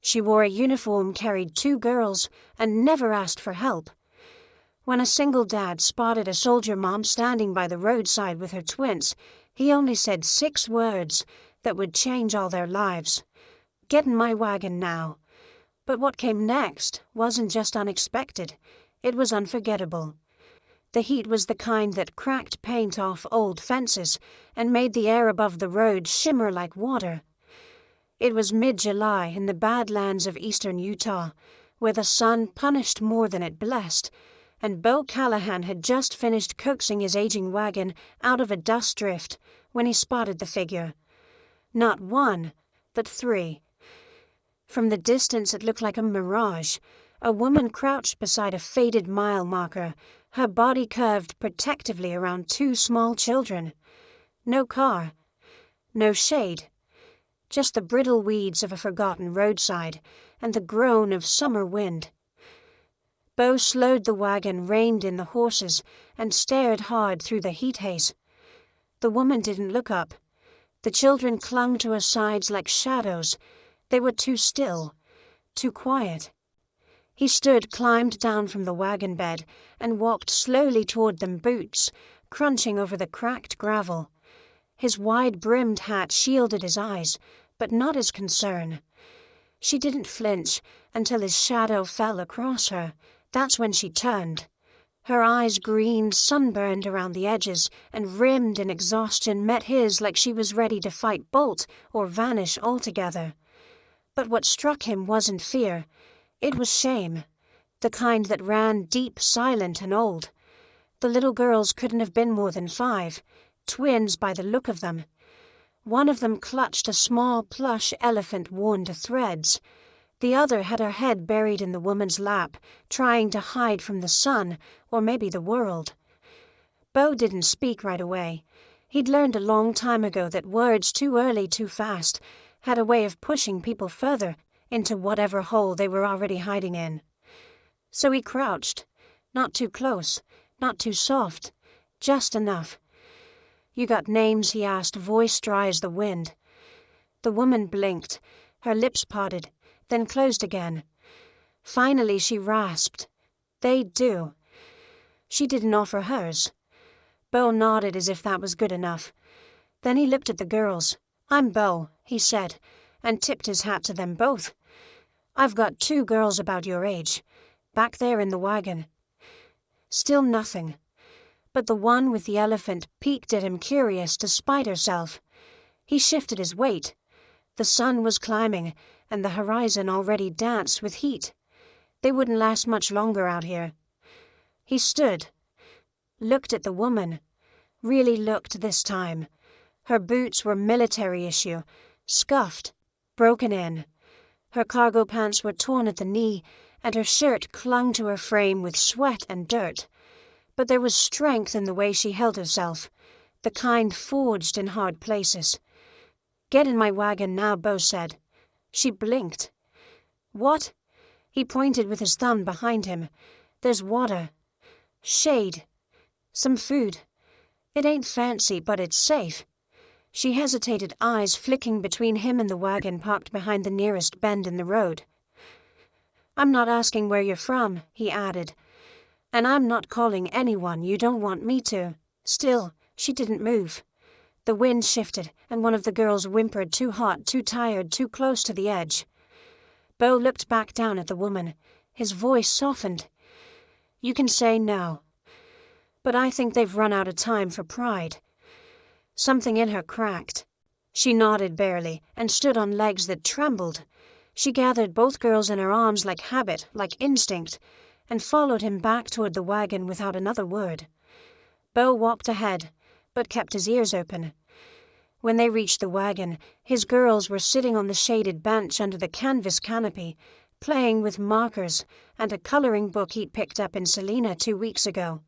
She wore a uniform, carried 2 girls, and never asked for help. When a single dad spotted a soldier mom standing by the roadside with her twins, he only said 6 words that would change all their lives. "Get in my wagon now." But what came next wasn't just unexpected, it was unforgettable. The heat was the kind that cracked paint off old fences and made the air above the road shimmer like water. It was mid-July in the Badlands of eastern Utah, where the sun punished more than it blessed, and Beau Callahan had just finished coaxing his aging wagon out of a dust drift when he spotted the figure. Not 1, but 3. From the distance it looked like a mirage. A woman crouched beside a faded mile marker, her body curved protectively around 2 small children. No car. No shade. Just the brittle weeds of a forgotten roadside and the groan of summer wind. Beau slowed the wagon, reined in the horses, and stared hard through the heat haze. The woman didn't look up. The children clung to her sides like shadows. They were too still, too quiet. He stood, climbed down from the wagon bed, and walked slowly toward them, boots crunching over the cracked gravel. His wide-brimmed hat shielded his eyes, but not his concern. She didn't flinch until his shadow fell across her. That's when she turned. Her eyes, green, sunburned around the edges, and rimmed in exhaustion, met his like she was ready to fight bolt or vanish altogether. But what struck him wasn't fear. It was shame, the kind that ran deep, silent, and old. The little girls couldn't have been more than 5, twins by the look of them. One of them clutched a small plush elephant worn to threads. The other had her head buried in the woman's lap, trying to hide from the sun, or maybe the world. Beau didn't speak right away. He'd learned a long time ago that words too early, too fast, had a way of pushing people further into whatever hole they were already hiding in. So he crouched, not too close, not too soft, just enough. "You got names?" he asked, voice dry as the wind. The woman blinked, her lips parted, then closed again. Finally she rasped, "They do." She didn't offer hers. Beau nodded as if that was good enough. Then he looked at the girls. "I'm Beau," he said, and tipped his hat to them both. "I've got 2 girls about your age, back there in the wagon." Still nothing. But the one with the elephant peeked at him, curious despite herself. He shifted his weight. The sun was climbing, and the horizon already danced with heat. They wouldn't last much longer out here. He stood, looked at the woman, really looked this time. Her boots were military issue, scuffed, broken in. Her cargo pants were torn at the knee, and her shirt clung to her frame with sweat and dirt. But there was strength in the way she held herself, the kind forged in hard places. "Get in my wagon now," Beau said. She blinked. "What?" He pointed with his thumb behind him. "There's water. Shade. Some food. It ain't fancy, but it's safe." She hesitated, eyes flicking between him and the wagon parked behind the nearest bend in the road. "I'm not asking where you're from," he added. "And I'm not calling anyone you don't want me to." Still, she didn't move. The wind shifted, and one of the girls whimpered, too hot, too tired, too close to the edge. Beau looked back down at the woman. His voice softened. "You can say no. But I think they've run out of time for pride." Something in her cracked. She nodded barely and stood on legs that trembled. She gathered both girls in her arms like habit, like instinct, and followed him back toward the wagon without another word. Beau walked ahead, but kept his ears open. When they reached the wagon, his girls were sitting on the shaded bench under the canvas canopy, playing with markers and a coloring book he'd picked up in Salina 2 weeks ago.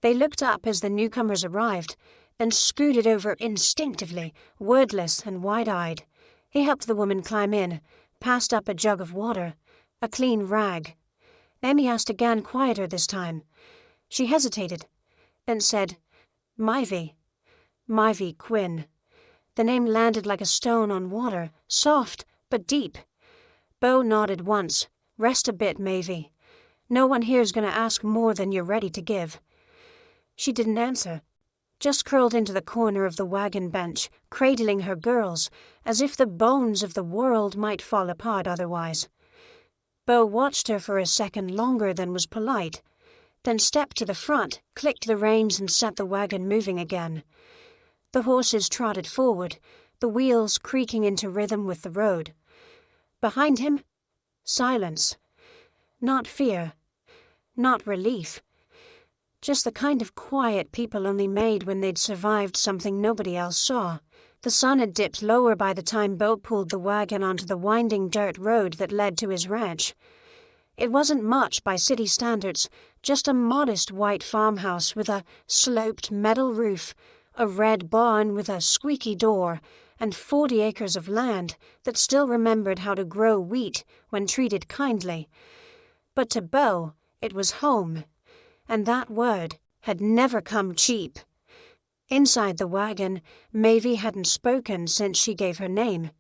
They looked up as the newcomers arrived, then scooted over instinctively, wordless and wide-eyed. He helped the woman climb in, passed up a jug of water, a clean rag. Amy asked again, quieter this time. She hesitated, then said, "Myvie. Myvie Quinn." The name landed like a stone on water, soft but deep. Bo nodded once. Rest a bit, Mavie. No one here's gonna ask more than you're ready to give. She didn't answer, just curled into the corner of the wagon bench, cradling her girls, as if the bones of the world might fall apart otherwise. Bo watched her for a second longer than was polite, then stepped to the front, clicked the reins and set the wagon moving again. The horses trotted forward, the wheels creaking into rhythm with the road. Behind him, silence. Not fear, not relief. Just the kind of quiet people only made when they'd survived something nobody else saw. The sun had dipped lower by the time Bo pulled the wagon onto the winding dirt road that led to his ranch. It wasn't much by city standards, just a modest white farmhouse with a sloped metal roof, a red barn with a squeaky door, and 40 acres of land that still remembered how to grow wheat when treated kindly. But to Bo, it was home, and that word had never come cheap. Inside the wagon, Mavie hadn't spoken since she gave her name.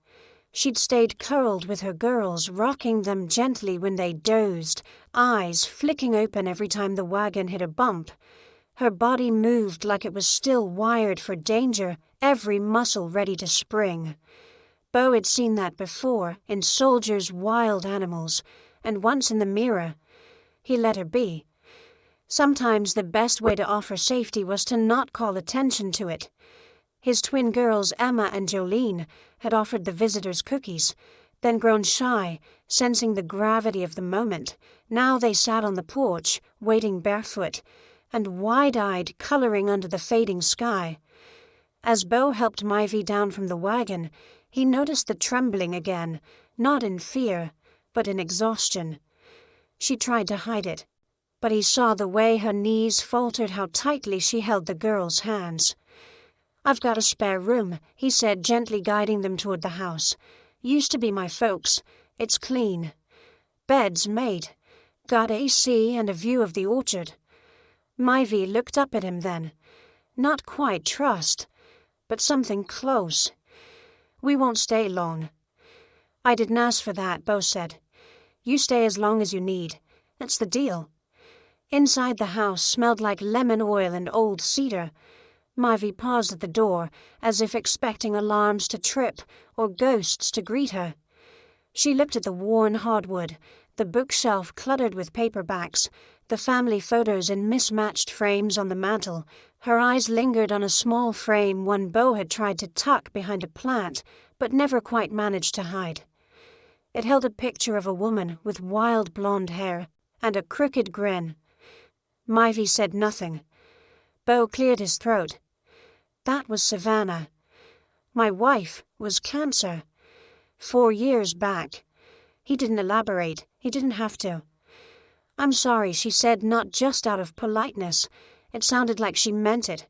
She'd stayed curled with her girls, rocking them gently when they dozed, eyes flicking open every time the wagon hit a bump. Her body moved like it was still wired for danger, every muscle ready to spring. Bo had seen that before, in soldiers' wild animals, and once in the mirror. He let her be. Sometimes the best way to offer safety was to not call attention to it. His twin girls, Emma and Jolene, had offered the visitors cookies, then grown shy, sensing the gravity of the moment. Now they sat on the porch, waiting barefoot, and wide-eyed, coloring under the fading sky. As Bo helped Mavie down from the wagon, he noticed the trembling again, not in fear, but in exhaustion. She tried to hide it, but he saw the way her knees faltered, how tightly she held the girls' hands. "I've got a spare room," he said, gently guiding them toward the house. "Used to be my folks. It's clean. Bed's made. Got AC and a view of the orchard." Mavie looked up at him then. Not quite trust, but something close. "We won't stay long." "I didn't ask for that," Bo said. "You stay as long as you need. That's the deal." Inside the house smelled like lemon oil and old cedar. Mavie paused at the door, as if expecting alarms to trip or ghosts to greet her. She looked at the worn hardwood, the bookshelf cluttered with paperbacks, the family photos in mismatched frames on the mantel. Her eyes lingered on a small frame one Bo had tried to tuck behind a plant, but never quite managed to hide. It held a picture of a woman with wild blonde hair and a crooked grin. Mavie said nothing. Bo cleared his throat. "That was Savannah. My wife was cancer. 4 years back." He didn't elaborate. He didn't have to. "I'm sorry," she said, not just out of politeness. It sounded like she meant it.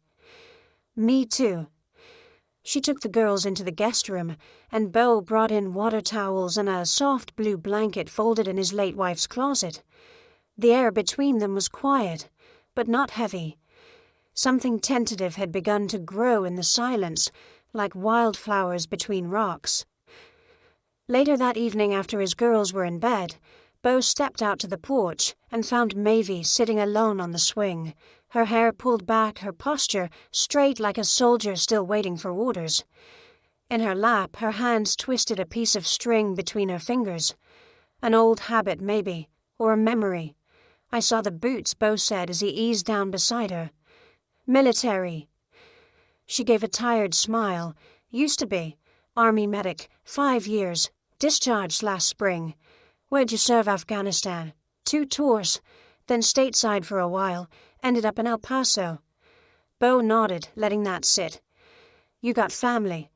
"Me too." She took the girls into the guest room, and Bo brought in water towels and a soft blue blanket folded in his late wife's closet. The air between them was quiet, but not heavy. Something tentative had begun to grow in the silence, like wildflowers between rocks. Later that evening, after his girls were in bed, Bo stepped out to the porch and found Mavie sitting alone on the swing, her hair pulled back, her posture straight like a soldier still waiting for orders. In her lap, her hands twisted a piece of string between her fingers. An old habit, maybe, or a memory. "I saw the boots," Bo said as he eased down beside her. "Military." She gave a tired smile. "Used to be. Army medic, 5 years. Discharged last spring." "Where'd you serve Afghanistan?" 2 tours. Then stateside for a while. Ended up in El Paso." Bo nodded, letting that sit. "You got family?"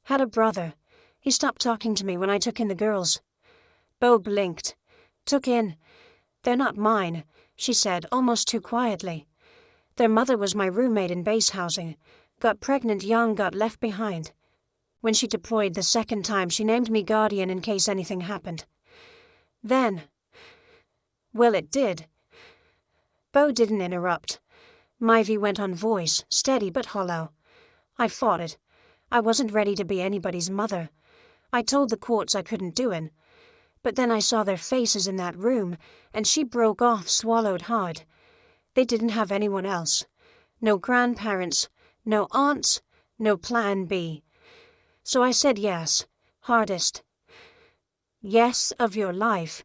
"Had a brother. He stopped talking to me when I took in the girls." Bo blinked. "Took in? They're not mine," she said, almost too quietly. "Their mother was my roommate in base housing. Got pregnant young, got left behind. When she deployed the second time, she named me guardian in case anything happened. Then, well, it did." Bo didn't interrupt. Mavie went on, voice steady but hollow. "I fought it. I wasn't ready to be anybody's mother. I told the courts I couldn't do it. But then I saw their faces in that room, and she broke off, swallowed hard. They didn't have anyone else. No grandparents, no aunts, no plan B. So I said yes, hardest. Yes of your life,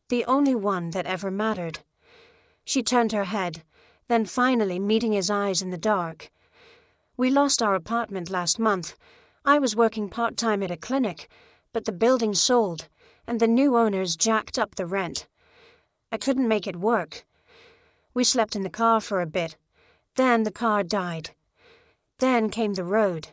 the only one that ever mattered. She turned her head, then finally meeting his eyes in the dark. We lost our apartment last month. I was working part-time at a clinic, but the building sold, and the new owners jacked up the rent. I couldn't make it work. We slept in the car for a bit. Then the car died. Then came the road.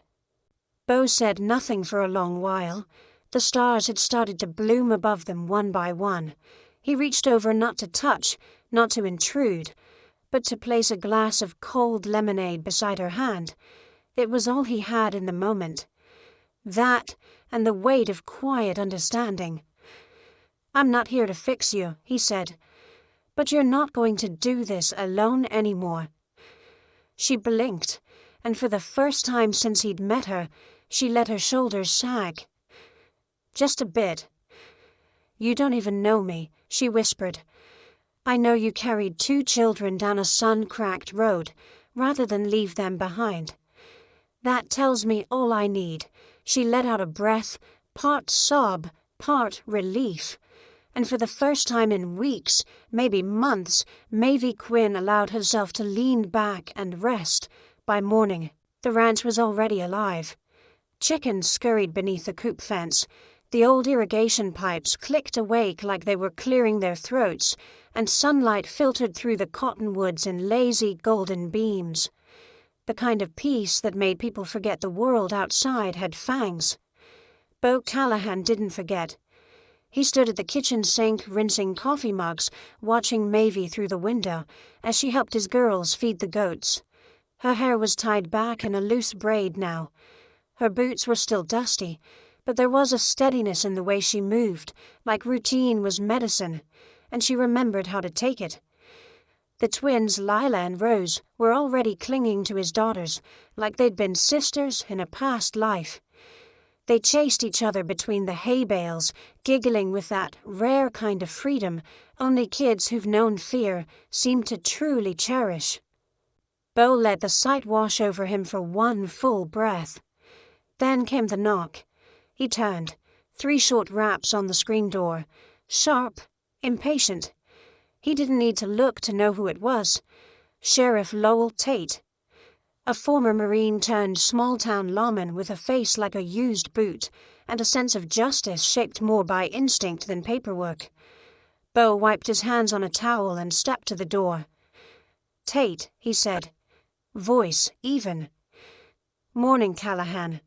Beau said nothing for a long while. The stars had started to bloom above them one by one. He reached over not to touch, not to intrude, but to place a glass of cold lemonade beside her hand. It was all he had in the moment. That and the weight of quiet understanding. "I'm not here to fix you," he said, "but you're not going to do this alone anymore." She blinked, and for the first time since he'd met her, she let her shoulders sag. "Just a bit." "You don't even know me," she whispered. "I know you carried 2 children down a sun-cracked road, rather than leave them behind. That tells me all I need." She let out a breath, part sob, part relief. And for the first time in weeks, maybe months, Maeve Quinn allowed herself to lean back and rest. By morning, the ranch was already alive. Chickens scurried beneath the coop fence. The old irrigation pipes clicked awake like they were clearing their throats, and sunlight filtered through the cottonwoods in lazy golden beams. The kind of peace that made people forget the world outside had fangs. Beau Callahan didn't forget. He stood at the kitchen sink rinsing coffee mugs, watching Maeve through the window as she helped his girls feed the goats. Her hair was tied back in a loose braid now. Her boots were still dusty, but there was a steadiness in the way she moved, like routine was medicine, and she remembered how to take it. The twins, Lila and Rose, were already clinging to his daughters, like they'd been sisters in a past life. They chased each other between the hay bales, giggling with that rare kind of freedom only kids who've known fear seem to truly cherish. Beau let the sight wash over him for one full breath. Then came the knock. He turned, 3 short raps on the screen door, sharp, impatient. He didn't need to look to know who it was. Sheriff Lowell Tate. A former Marine turned small-town lawman with a face like a used boot and a sense of justice shaped more by instinct than paperwork. Beau wiped his hands on a towel and stepped to the door. "Tate," he said. Voice even. "Morning, Callahan."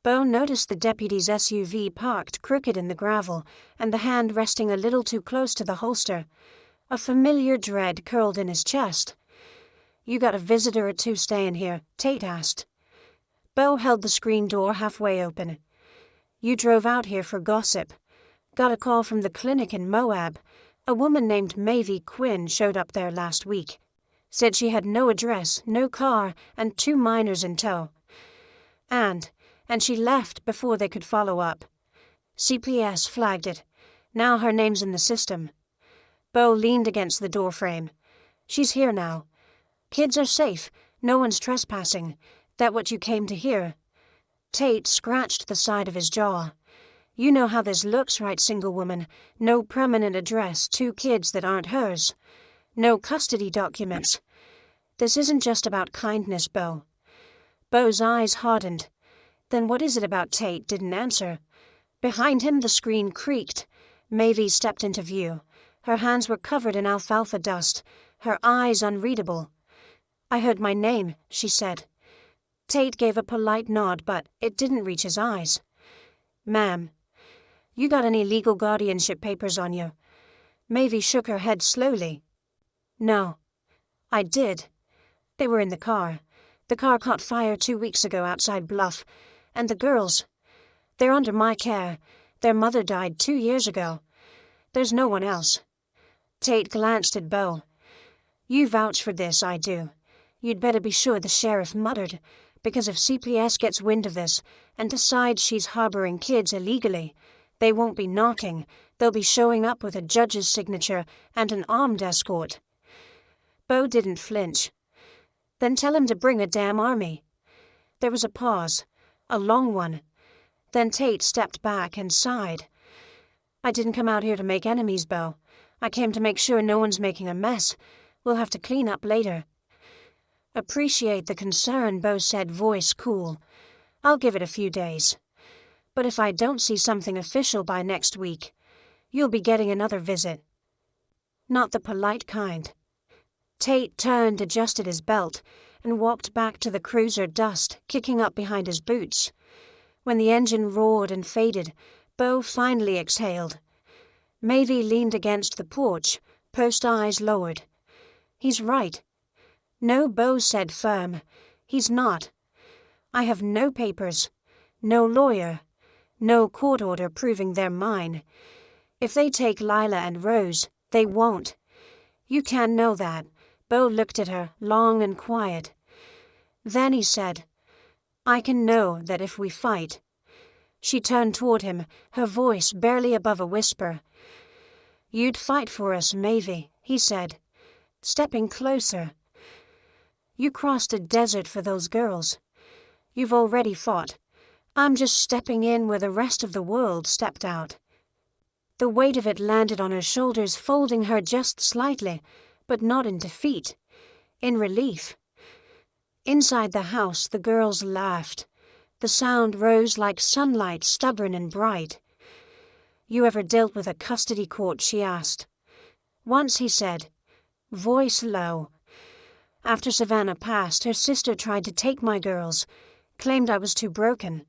Beau noticed the deputy's SUV parked crooked in the gravel and the hand resting a little too close to the holster. A familiar dread curled in his chest. "You got a visitor or 2 staying here?" Tate asked. Beau held the screen door halfway open. "You drove out here for gossip. Got a call from the clinic in Moab. A woman named Maeve Quinn showed up there last week. Said she had no address, no car, and 2 minors in tow. And she left before they could follow up. CPS flagged it. Now her name's in the system." Beau leaned against the doorframe. "She's here now. Kids are safe. No one's trespassing. That what you came to hear?" Tate scratched the side of his jaw. "You know how this looks, right, single woman? No permanent address, 2 kids that aren't hers. No custody documents. This isn't just about kindness, Beau." Beau's eyes hardened. Then what is it about Tate didn't answer? Behind him the screen creaked. Maeve stepped into view. Her hands were covered in alfalfa dust, her eyes unreadable. "I heard my name," she said. Tate gave a polite nod, but it didn't reach his eyes. "Ma'am, you got any legal guardianship papers on you?" Maeve shook her head slowly. "No. I did. They were in the car. The car caught fire 2 weeks ago outside Bluff. And the girls, they're under my care. Their mother died 2 years ago. There's no one else." Tate glanced at Beau. "You vouch for this, I do. You'd better be sure," the sheriff muttered, "because if CPS gets wind of this and decides she's harboring kids illegally, They won't be knocking. They'll be showing up with a judge's signature and an armed escort. Bo didn't flinch. Then tell him to bring a damn army. There was a pause, a long one. Then Tate stepped back and sighed. I didn't come out here to make enemies, Bo. I came to make sure no one's making a mess. We'll have to clean up later. Appreciate the concern, Bo said, voice cool. I'll give it a few days. But if I don't see something official by next week, you'll be getting another visit. Not the polite kind. Tate turned, adjusted his belt, and walked back to the cruiser, dust kicking up behind his boots. When the engine roared and faded, Bo finally exhaled. Mavie leaned against the porch, post eyes lowered. He's right. No, Bo said firm. He's not. I have no papers, no lawyer, no court order proving they're mine. If they take Lila and Rose, they won't. You can know that. Bo looked at her, long and quiet. Then he said, I can know that if we fight. She turned toward him, her voice barely above a whisper. You'd fight for us, Mavie, he said, stepping closer. You crossed a desert for those girls. You've already fought. I'm just stepping in where the rest of the world stepped out. The weight of it landed on her shoulders, folding her just slightly, but not in defeat, in relief. Inside the house, the girls laughed. The sound rose like sunlight, stubborn and bright. You ever dealt with a custody court? She asked. Once, he said, voice low. After Savannah passed, her sister tried to take my girls, claimed I was too broken,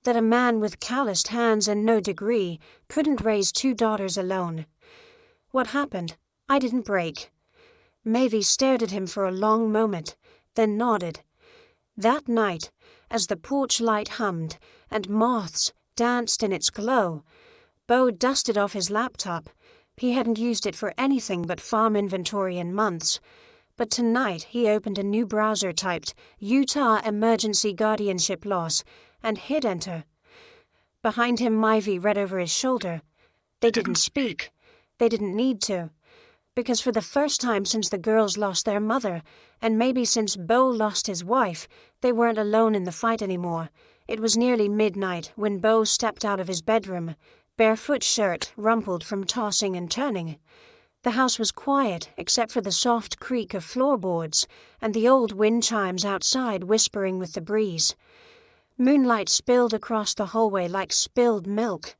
that a man with calloused hands and no degree couldn't raise 2 daughters alone. What happened? I didn't break. Mavie stared at him for a long moment, then nodded. That night, as the porch light hummed and moths danced in its glow, Bo dusted off his laptop. He hadn't used it for anything but farm inventory in months. But tonight he opened a new browser typed Utah Emergency Guardianship Loss and hit enter. Behind him, Mavie read over his shoulder. They didn't speak. They didn't need to. Because for the first time since the girls lost their mother, and maybe since Bo lost his wife, they weren't alone in the fight anymore. It was nearly midnight when Bo stepped out of his bedroom, barefoot shirt rumpled from tossing and turning. The house was quiet except for the soft creak of floorboards and the old wind chimes outside whispering with the breeze. Moonlight spilled across the hallway like spilled milk.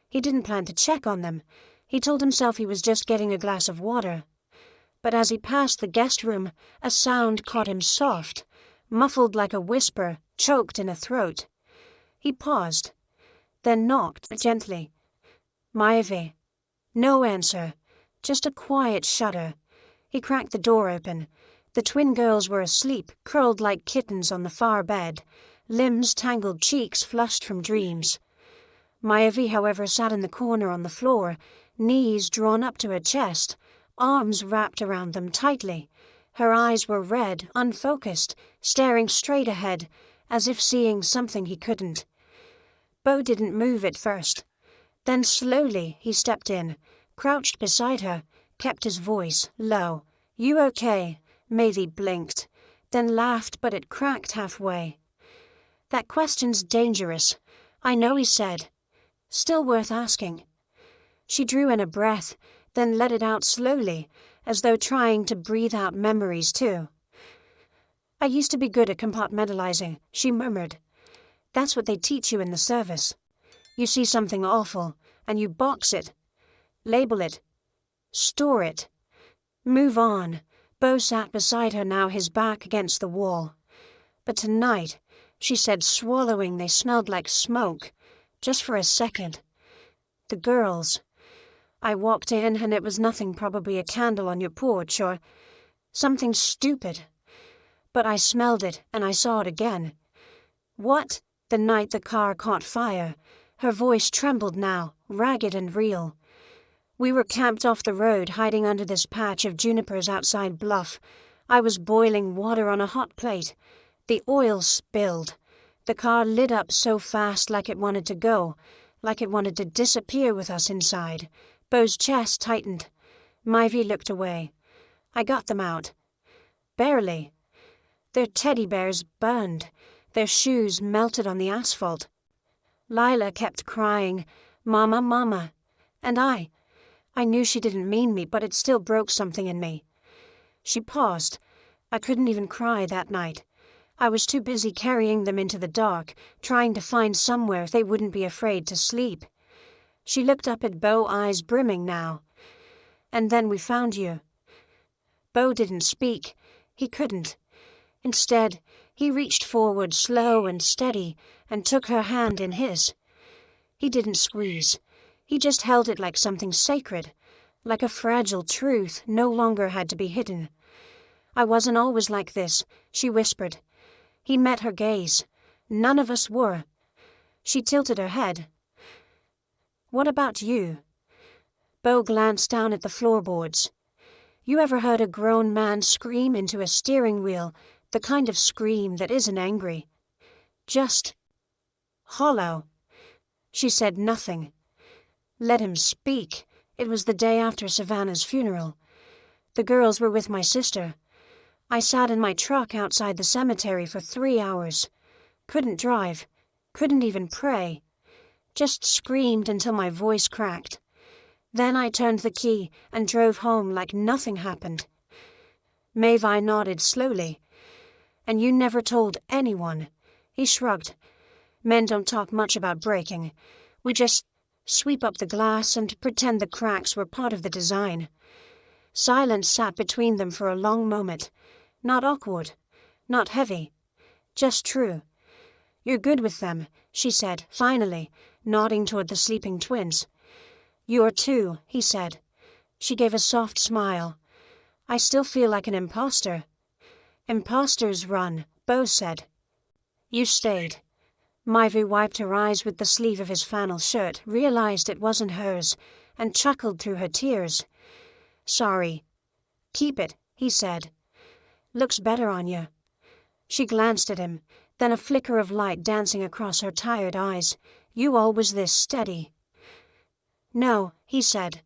He didn't plan to check on them. He told himself he was just getting a glass of water. But as he passed the guest room, a sound caught him soft, muffled like a whisper, choked in a throat. He paused, then knocked gently. Mavie. No answer. Just a quiet shudder. He cracked the door open. The twin girls were asleep, curled like kittens on the far bed, limbs tangled, cheeks flushed from dreams. Mavie, however, sat in the corner on the floor, knees drawn up to her chest, arms wrapped around them tightly. Her eyes were red, unfocused, staring straight ahead, as if seeing something he couldn't. Bo didn't move at first. Then slowly he stepped in, crouched beside her, kept his voice low. You okay? Mavie blinked, then laughed, but it cracked halfway. That question's dangerous. I know, he said. Still worth asking. She drew in a breath, then let it out slowly, as though trying to breathe out memories too. I used to be good at compartmentalizing, she murmured. That's what they teach you in the service. You see something awful, and you box it. Label it. Store it. Move on. Bo sat beside her now, his back against the wall. But tonight, she said, swallowing, they smelled like smoke. Just for a second. The girls. I walked in and it was nothing, probably a candle on your porch or something stupid. But I smelled it and I saw it again. What? The night the car caught fire. Her voice trembled now, ragged and real. We were camped off the road, hiding under this patch of junipers outside Bluff. I was boiling water on a hot plate. The oil spilled. The car lit up so fast like it wanted to go, like it wanted to disappear with us inside. Beau's chest tightened. Myvi looked away. I got them out. Barely. Their teddy bears burned. Their shoes melted on the asphalt. Lila kept crying, "Mama, Mama." And I knew she didn't mean me, but it still broke something in me. She paused. I couldn't even cry that night. I was too busy carrying them into the dark, trying to find somewhere they wouldn't be afraid to sleep. She looked up at Beau, eyes brimming now. "And then we found you." Beau didn't speak. He couldn't. Instead, he reached forward slow and steady and took her hand in his. He didn't squeeze. He just held it like something sacred, like a fragile truth no longer had to be hidden. "I wasn't always like this," she whispered. He met her gaze. None of us were. She tilted her head. "What about you?" Beau glanced down at the floorboards. "You ever heard a grown man scream into a steering wheel, the kind of scream that isn't angry? Just hollow." She said nothing. Let him speak. It was the day after Savannah's funeral. The girls were with my sister. I sat in my truck outside the cemetery for 3 hours. Couldn't drive. Couldn't even pray. Just screamed until my voice cracked. Then I turned the key and drove home like nothing happened. Mavi nodded slowly. "And you never told anyone?" He shrugged. "Men don't talk much about breaking. We just sweep up the glass and pretend the cracks were part of the design." Silence sat between them for a long moment. Not awkward, not heavy, just true. "You're good with them," she said, finally, nodding toward the sleeping twins. "You are too," he said. She gave a soft smile. "I still feel like an imposter." "Imposters run," Beau said. "You stayed." Myvi wiped her eyes with the sleeve of his flannel shirt, realized it wasn't hers, and chuckled through her tears. "Sorry." "Keep it," he said. "Looks better on you." She glanced at him, then a flicker of light dancing across her tired eyes. "You always this steady." "No," he said.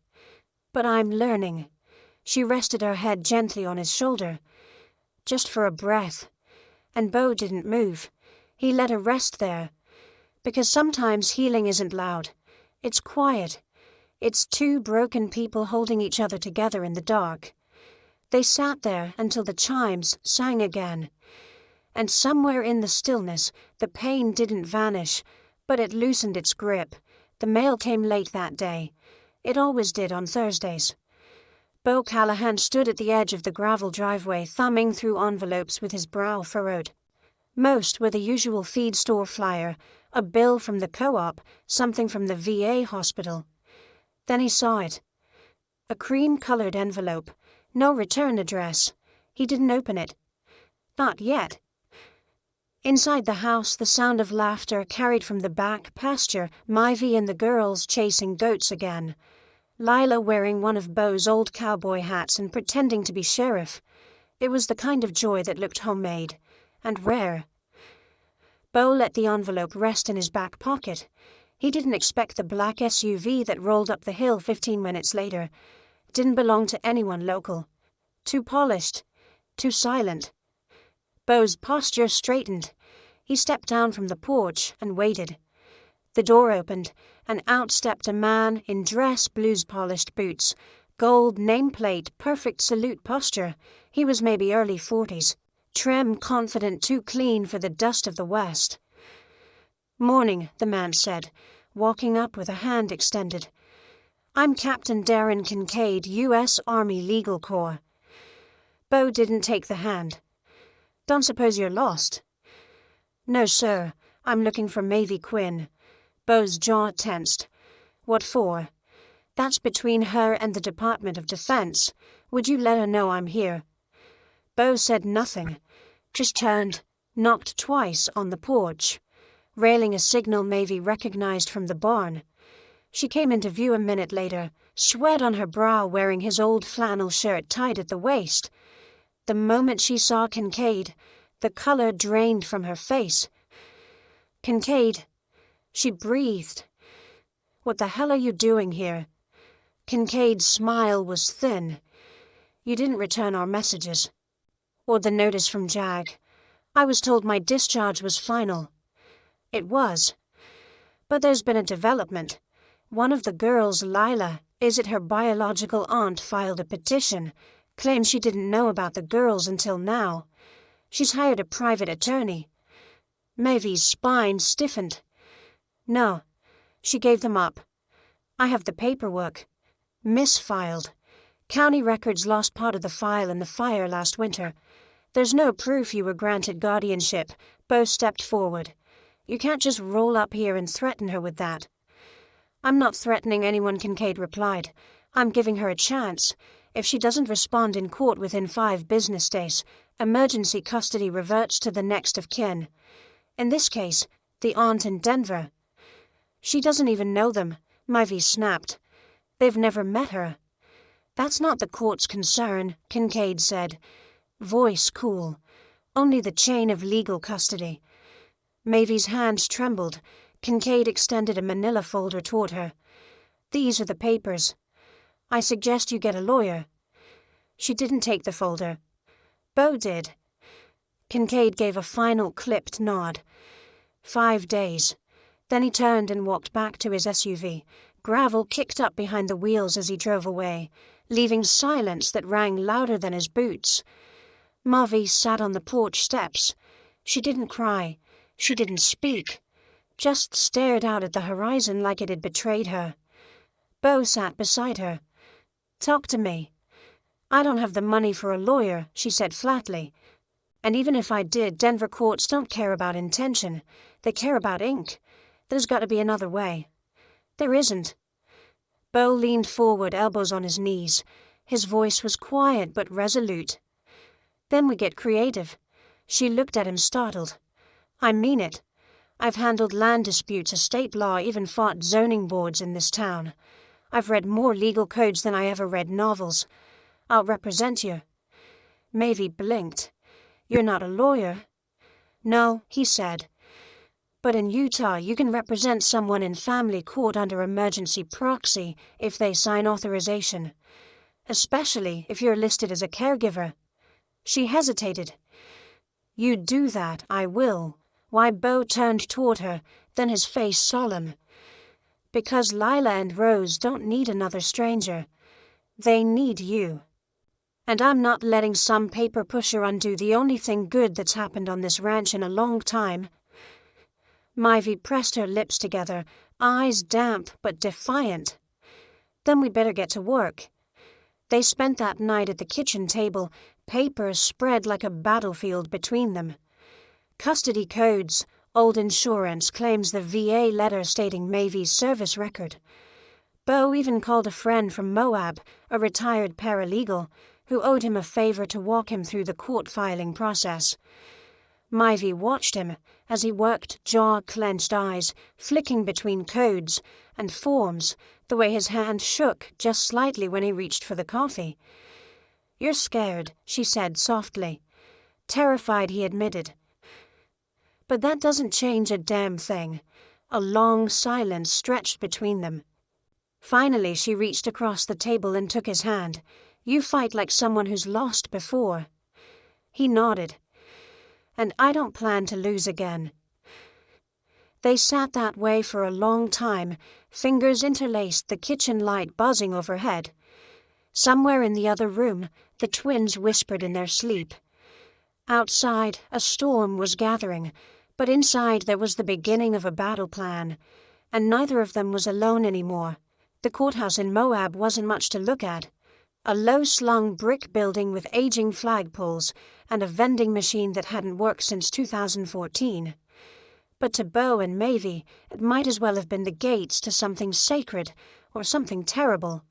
"But I'm learning." She rested her head gently on his shoulder. Just for a breath. And Beau didn't move. He let her rest there. Because sometimes healing isn't loud. It's quiet. It's two broken people holding each other together in the dark. They sat there until the chimes sang again. And somewhere in the stillness, the pain didn't vanish, but it loosened its grip. The mail came late that day. It always did on Thursdays. Beau Callahan stood at the edge of the gravel driveway, thumbing through envelopes with his brow furrowed. Most were the usual feed store flyer, a bill from the co-op, something from the VA hospital. Then he saw it. A cream-colored envelope. No return address. He didn't open it. Not yet. Inside the house, the sound of laughter carried from the back pasture, Myvi and the girls chasing goats again. Lila wearing one of Beau's old cowboy hats and pretending to be sheriff. It was the kind of joy that looked homemade. And rare. Beau let the envelope rest in his back pocket. He didn't expect the black SUV that rolled up the hill 15 minutes later. Didn't belong to anyone local. Too polished. Too silent. Beau's posture straightened. He stepped down from the porch and waited. The door opened, and out stepped a man in dress blues-polished boots, gold nameplate, perfect salute posture. He was maybe early 40s. Trim, confident, too clean for the dust of the West. "Morning," the man said, walking up with a hand extended. "I'm Captain Darren Kincaid, U.S. Army Legal Corps." Beau didn't take the hand. "Don't suppose you're lost?" "No, sir. I'm looking for Mavi Quinn." Beau's jaw tensed. "What for?" "That's between her and the Department of Defense. Would you let her know I'm here?" Beau said nothing, just turned, knocked twice on the porch, railing a signal Mavi recognized from the barn. She came into view a minute later, sweat on her brow, wearing his old flannel shirt tied at the waist. The moment she saw Kincaid, the color drained from her face. "Kincaid," she breathed. What the hell are you doing here? Kincaid's smile was thin. You didn't return our messages. Or the notice from Jag. I was told my discharge was final. It was. But there's been a development. One of the girls, Lila, is it her biological aunt, filed a petition, claims she didn't know about the girls until now. She's hired a private attorney. Mavy's spine stiffened. No, she gave them up. I have the paperwork. Misfiled. County records lost part of the file in the fire last winter. There's no proof you were granted guardianship. Bo stepped forward. You can't just roll up here and threaten her with that. I'm not threatening anyone, Kincaid replied. I'm giving her a chance. If she doesn't respond in court within 5 business days, emergency custody reverts to the next of kin. In this case, the aunt in Denver. She doesn't even know them, Mivy snapped. They've never met her. That's not the court's concern, Kincaid said. Voice cool. Only the chain of legal custody. Mavy's hands trembled. Kincaid extended a manila folder toward her. These are the papers. I suggest you get a lawyer. She didn't take the folder. Bo did. Kincaid gave a final clipped nod. 5 days. Then he turned and walked back to his SUV. Gravel kicked up behind the wheels as he drove away, leaving silence that rang louder than his boots. Mavi sat on the porch steps. She didn't cry. She didn't speak. Just stared out at the horizon like it had betrayed her. Bo sat beside her. Talk to me. I don't have the money for a lawyer, she said flatly. And even if I did, Denver courts don't care about intention. They care about ink. There's got to be another way. There isn't. Bo leaned forward, elbows on his knees. His voice was quiet but resolute. Then we get creative. She looked at him startled. I mean it. I've handled land disputes, estate law, even fought zoning boards in this town. I've read more legal codes than I ever read novels. I'll represent you. Mavy blinked. You're not a lawyer. No, he said. But in Utah, you can represent someone in family court under emergency proxy if they sign authorization. Especially if you're listed as a caregiver. She hesitated. You do that, I will. Why, Bo turned toward her, then his face solemn. Because Lila and Rose don't need another stranger. They need you. And I'm not letting some paper pusher undo the only thing good that's happened on this ranch in a long time. Mivy pressed her lips together, eyes damp but defiant. Then we'd better get to work. They spent that night at the kitchen table, papers spread like a battlefield between them. Custody codes, old insurance, claims the VA letter stating Mavy's service record. Bo even called a friend from Moab, a retired paralegal, who owed him a favor to walk him through the court filing process. Mivy watched him as he worked, jaw-clenched eyes, flicking between codes and forms, the way his hand shook just slightly when he reached for the coffee. You're scared, she said softly. Terrified, he admitted. But that doesn't change a damn thing. A long silence stretched between them. Finally, she reached across the table and took his hand. You fight like someone who's lost before. He nodded. And I don't plan to lose again. They sat that way for a long time, fingers interlaced, the kitchen light buzzing overhead. Somewhere in the other room, the twins whispered in their sleep. Outside, a storm was gathering, but inside there was the beginning of a battle plan, and neither of them was alone anymore. The courthouse in Moab wasn't much to look at. A low-slung brick building with aging flagpoles and a vending machine that hadn't worked since 2014. But to Bo and Mavy, it might as well have been the gates to something sacred or something terrible.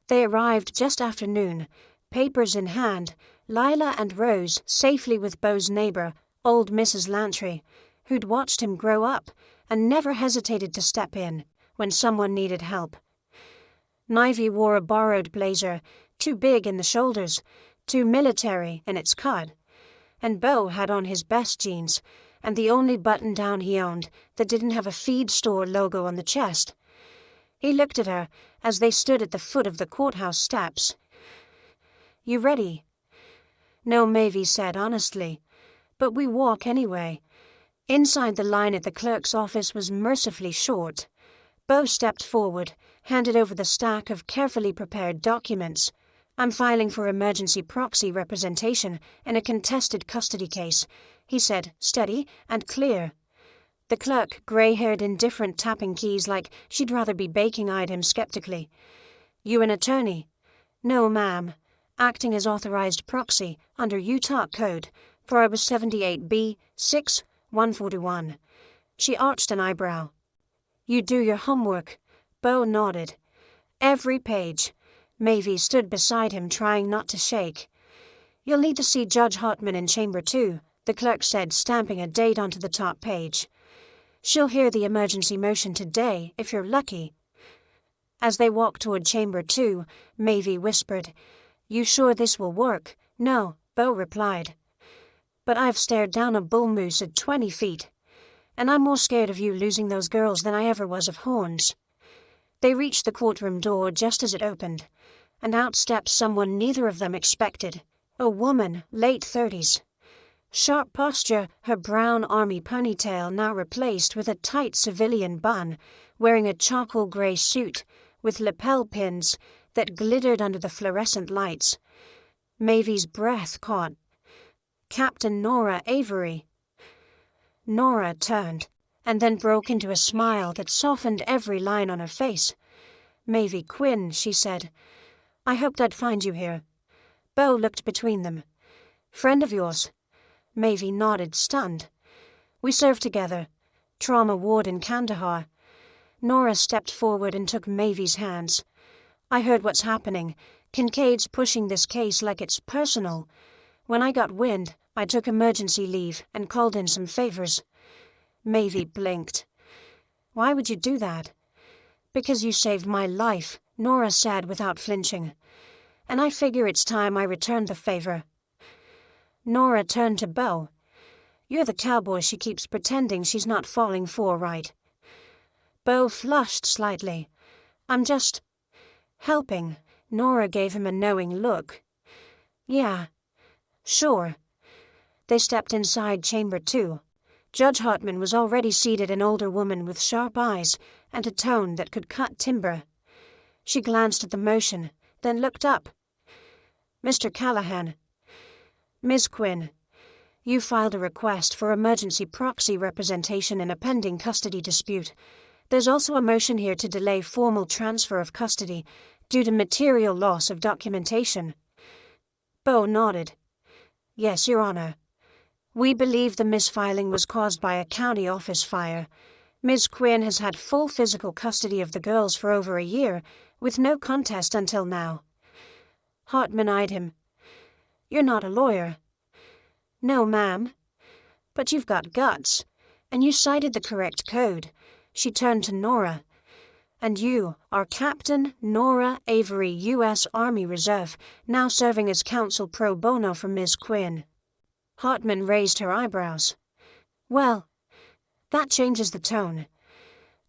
They arrived just after noon, papers in hand, Lila and Rose safely with Bo's neighbor, old Mrs. Lantry, who'd watched him grow up and never hesitated to step in when someone needed help. Mivy wore a borrowed blazer, too big in the shoulders, too military in its cut, and Bo had on his best jeans, and the only button-down he owned that didn't have a feed store logo on the chest. He looked at her as they stood at the foot of the courthouse steps. "You ready?" "No," Mavis said honestly, "but we walk anyway." Inside, the line at the clerk's office was mercifully short. Beau stepped forward, handed over the stack of carefully prepared documents. "I'm filing for emergency proxy representation in a contested custody case," he said, steady and clear. The clerk, grey-haired, indifferent, tapping keys like she'd rather be baking, eyed him skeptically. "You an attorney?" "No, ma'am. Acting as authorized proxy under Utah Code for I was 78B 6 141. She arched an eyebrow. "You do your homework?" Beau nodded. "Every page." Mavis stood beside him, trying not to shake. "You'll need to see Judge Hartman in Chamber 2, the clerk said, stamping a date onto the top page. "She'll hear the emergency motion today, if you're lucky." As they walked toward Chamber 2, Mavis whispered, "You sure this will work?" "No," Beau replied. "But I've stared down a bull moose at 20 feet. And I'm more scared of you losing those girls than I ever was of horns." They reached the courtroom door just as it opened, and out stepped someone neither of them expected. A woman, late 30s. Sharp posture, her brown army ponytail now replaced with a tight civilian bun, wearing a charcoal grey suit with lapel pins that glittered under the fluorescent lights. Mavis' breath caught. "Captain Nora Avery." Nora turned, and then broke into a smile that softened every line on her face. "Mavis Quinn," she said. "I hoped I'd find you here." Beau looked between them. "Friend of yours?" Mavis nodded, stunned. "We served together. Trauma ward in Kandahar." Nora stepped forward and took Mavis' hands. "I heard what's happening. Kincaid's pushing this case like it's personal. When I got wind, I took emergency leave and called in some favors." Mavis blinked. "Why would you do that?" "Because you saved my life," Nora said without flinching. "And I figure it's time I returned the favor." Nora turned to Beau. "You're the cowboy she keeps pretending she's not falling for, right?" Beau flushed slightly. "I'm just helping." Nora gave him a knowing look. "Yeah, sure." They stepped inside Chamber 2. Judge Hartman was already seated, an older woman with sharp eyes and a tone that could cut timber. She glanced at the motion, then looked up. "Mr. Callahan." "Ms. Quinn, you filed a request for emergency proxy representation in a pending custody dispute. There's also a motion here to delay formal transfer of custody due to material loss of documentation." Beau nodded. "Yes, Your Honor. We believe the misfiling was caused by a county office fire. Ms. Quinn has had full physical custody of the girls for over a year, with no contest until now." Hartman eyed him. "You're not a lawyer." "No, ma'am. But you've got guts, and you cited the correct code." She turned to Nora. "And you are Captain Nora Avery, U.S. Army Reserve, now serving as counsel pro bono for Ms. Quinn." Hartman raised her eyebrows. "Well, that changes the tone."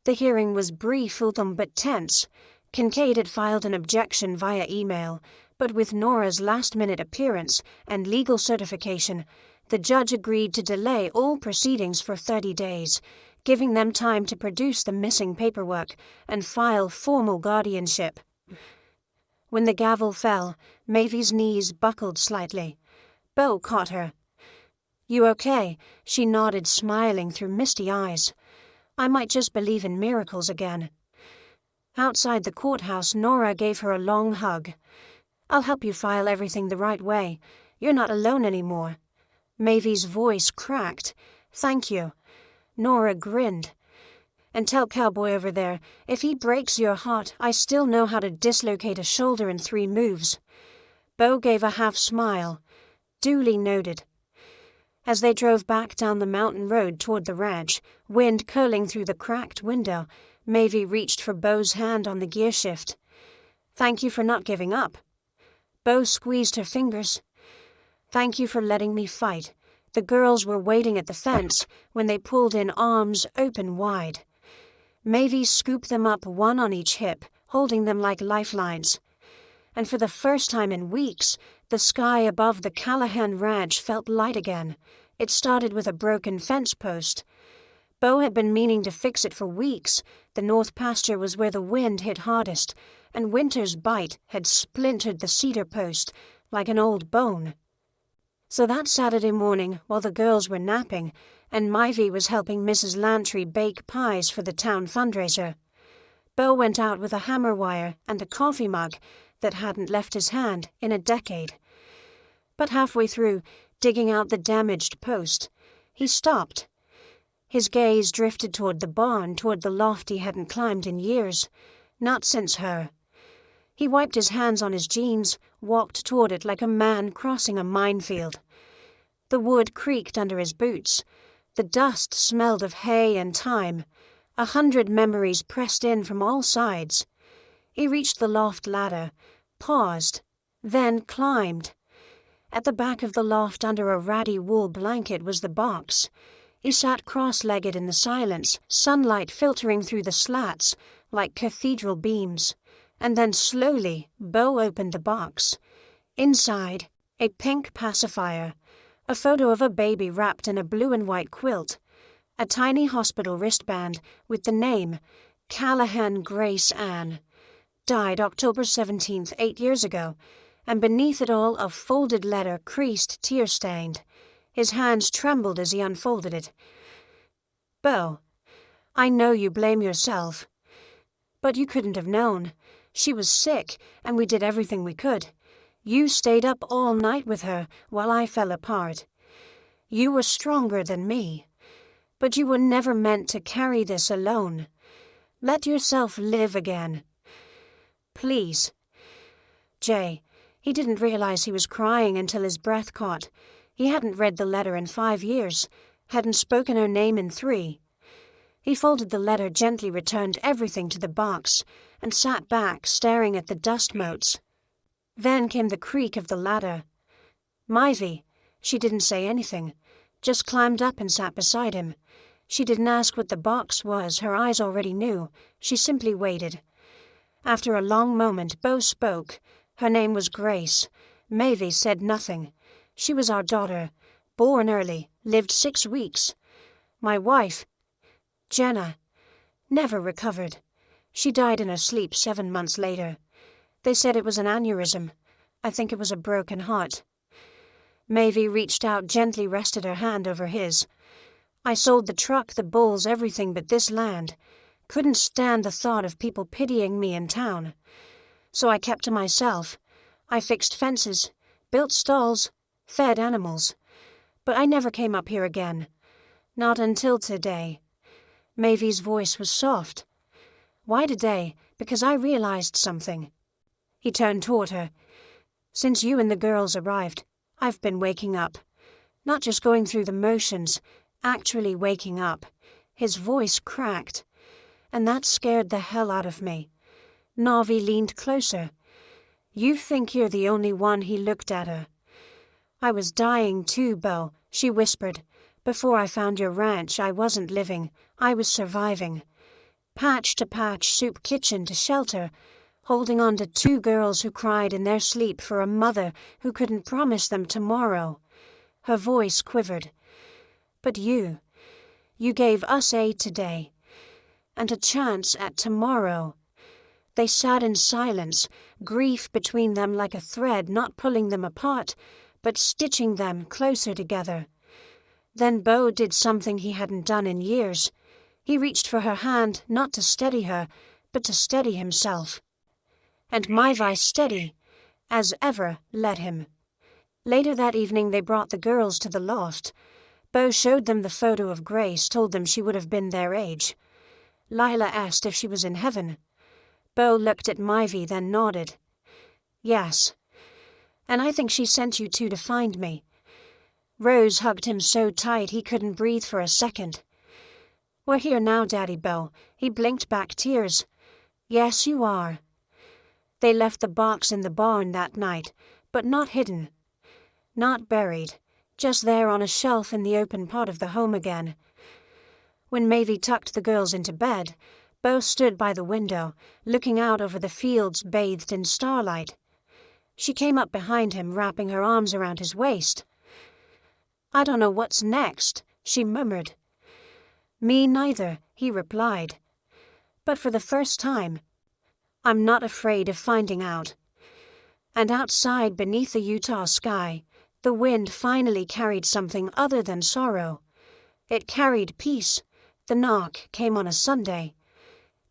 The hearing was brief but tense. Kincaid had filed an objection via email, but with Nora's last-minute appearance and legal certification, the judge agreed to delay all proceedings for 30 days, giving them time to produce the missing paperwork and file formal guardianship. When the gavel fell, Mavis' knees buckled slightly. Beau caught her. "You okay?" She nodded, smiling through misty eyes. "I might just believe in miracles again." Outside the courthouse, Nora gave her a long hug. "I'll help you file everything the right way. You're not alone anymore." Mavis' voice cracked. "Thank you." Nora grinned. "And tell Cowboy over there, if he breaks your heart, I still know how to dislocate a shoulder in 3 moves." Beau gave a half smile. Duly noted. As they drove back down the mountain road toward the ranch, wind curling through the cracked window, Mavis reached for Beau's hand on the gear shift. "Thank you for not giving up." Beau squeezed her fingers. "Thank you for letting me fight." The girls were waiting at the fence when they pulled in, arms open wide. Mavie scooped them up, one on each hip, holding them like lifelines. And for the first time in weeks, the sky above the Callahan Ranch felt light again. It started with a broken fence post. Bo had been meaning to fix it for weeks. The north pasture was where the wind hit hardest, and winter's bite had splintered the cedar post like an old bone. So that Saturday morning, while the girls were napping, and Mivy was helping Mrs. Lantry bake pies for the town fundraiser, Bo went out with a hammer wire and a coffee mug that hadn't left his hand in a decade. But halfway through, digging out the damaged post, he stopped. His gaze drifted toward the barn, toward the loft he hadn't climbed in years, not since her. He wiped his hands on his jeans, walked toward it like a man crossing a minefield. The wood creaked under his boots. The dust smelled of hay and thyme. 100 memories pressed in from all sides. He reached the loft ladder, paused, then climbed. At the back of the loft, under a ratty wool blanket, was the box. He sat cross-legged in the silence, sunlight filtering through the slats like cathedral beams. And then slowly, Bo opened the box. Inside, a pink pacifier, a photo of a baby wrapped in a blue and white quilt, a tiny hospital wristband with the name Callahan Grace Ann. Died October 17th, 8 years ago, and beneath it all a folded letter, creased, tear-stained. His hands trembled as he unfolded it. Bo, I know you blame yourself, but you couldn't have known. She was sick, and we did everything we could. You stayed up all night with her while I fell apart. You were stronger than me, but you were never meant to carry this alone. Let yourself live again. Please. Jay, he didn't realize he was crying until his breath caught. He hadn't read the letter in 5 years, hadn't spoken her name in 3. He folded the letter, gently returned everything to the box, and sat back, staring at the dust motes. Then came the creak of the ladder. Mivy, she didn't say anything, just climbed up and sat beside him. She didn't ask what the box was, her eyes already knew. She simply waited. After a long moment, Bo spoke. Her name was Grace. Mavie said nothing. She was our daughter, born early, lived 6 weeks. My wife, Jenna, never recovered. She died in her sleep 7 months later. They said it was an aneurysm. I think it was a broken heart. Mavie reached out, gently rested her hand over his. I sold the truck, the bulls, everything but this land. Couldn't stand the thought of people pitying me in town. So I kept to myself. I fixed fences, built stalls, fed animals. But I never came up here again. Not until today. Mavie's voice was soft. Why today? Because I realized something. He turned toward her. Since you and the girls arrived, I've been waking up. Not just going through the motions, actually waking up. His voice cracked, and that scared the hell out of me. Navi leaned closer. You think you're the only one, he looked at her. I was dying too, Bo, she whispered. Before I found your ranch, I wasn't living, I was surviving. Patch to patch, soup kitchen to shelter, holding on to 2 girls who cried in their sleep for a mother who couldn't promise them tomorrow. Her voice quivered. But you gave us aid today, and a chance at tomorrow. They sat in silence, grief between them like a thread, not pulling them apart, but stitching them closer together. Then Bo did something he hadn't done in years. He reached for her hand, not to steady her, but to steady himself. And Mivy, steady as ever, led him. Later that evening they brought the girls to the loft. Bo showed them the photo of Grace, told them she would have been their age. Lila asked if she was in heaven. Bo looked at Mivy, then nodded. Yes. And I think she sent you 2 to find me. Rose hugged him so tight he couldn't breathe for a second. We're here now, Daddy Bo. He blinked back tears. Yes, you are. They left the box in the barn that night, but not hidden. Not buried. Just there on a shelf in the open part of the home again. When Mavie tucked the girls into bed, Beau stood by the window, looking out over the fields bathed in starlight. She came up behind him, wrapping her arms around his waist. "I don't know what's next," she murmured. "Me neither," he replied. "But for the first time, I'm not afraid of finding out." And outside, beneath the Utah sky, the wind finally carried something other than sorrow. It carried peace. The knock came on a Sunday.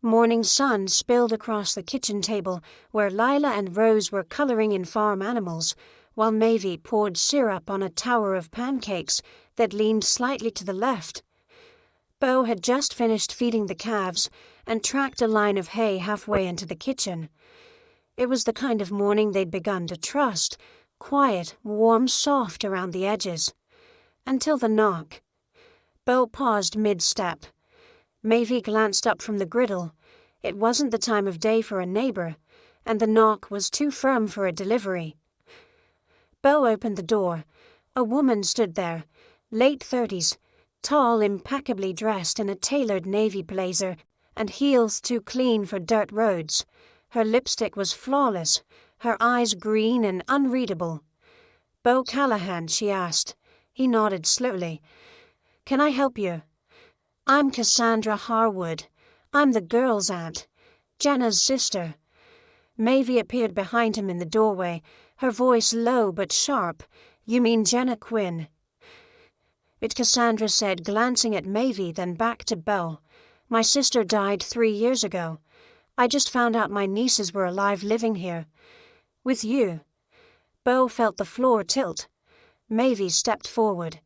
Morning sun spilled across the kitchen table where Lila and Rose were coloring in farm animals, while Mavie poured syrup on a tower of pancakes that leaned slightly to the left. Beau had just finished feeding the calves and tracked a line of hay halfway into the kitchen. It was the kind of morning they'd begun to trust, quiet, warm, soft around the edges. Until the knock. Beau paused mid-step. Mavie glanced up from the griddle. It wasn't the time of day for a neighbor, and the knock was too firm for a delivery. Beau opened the door. A woman stood there, late 30s, tall, impeccably dressed in a tailored navy blazer and heels too clean for dirt roads. Her lipstick was flawless, her eyes green and unreadable. "Beau Callahan," she asked. He nodded slowly. "Can I help you?" "I'm Cassandra Harwood. I'm the girl's aunt, Jenna's sister." Mavie appeared behind him in the doorway, her voice low but sharp. "You mean Jenna Quinn?" But Cassandra said, glancing at Mavie, then back to Beau. "My sister died 3 years ago. I just found out my nieces were alive living here. With you." Beau felt the floor tilt. Mavie stepped forward.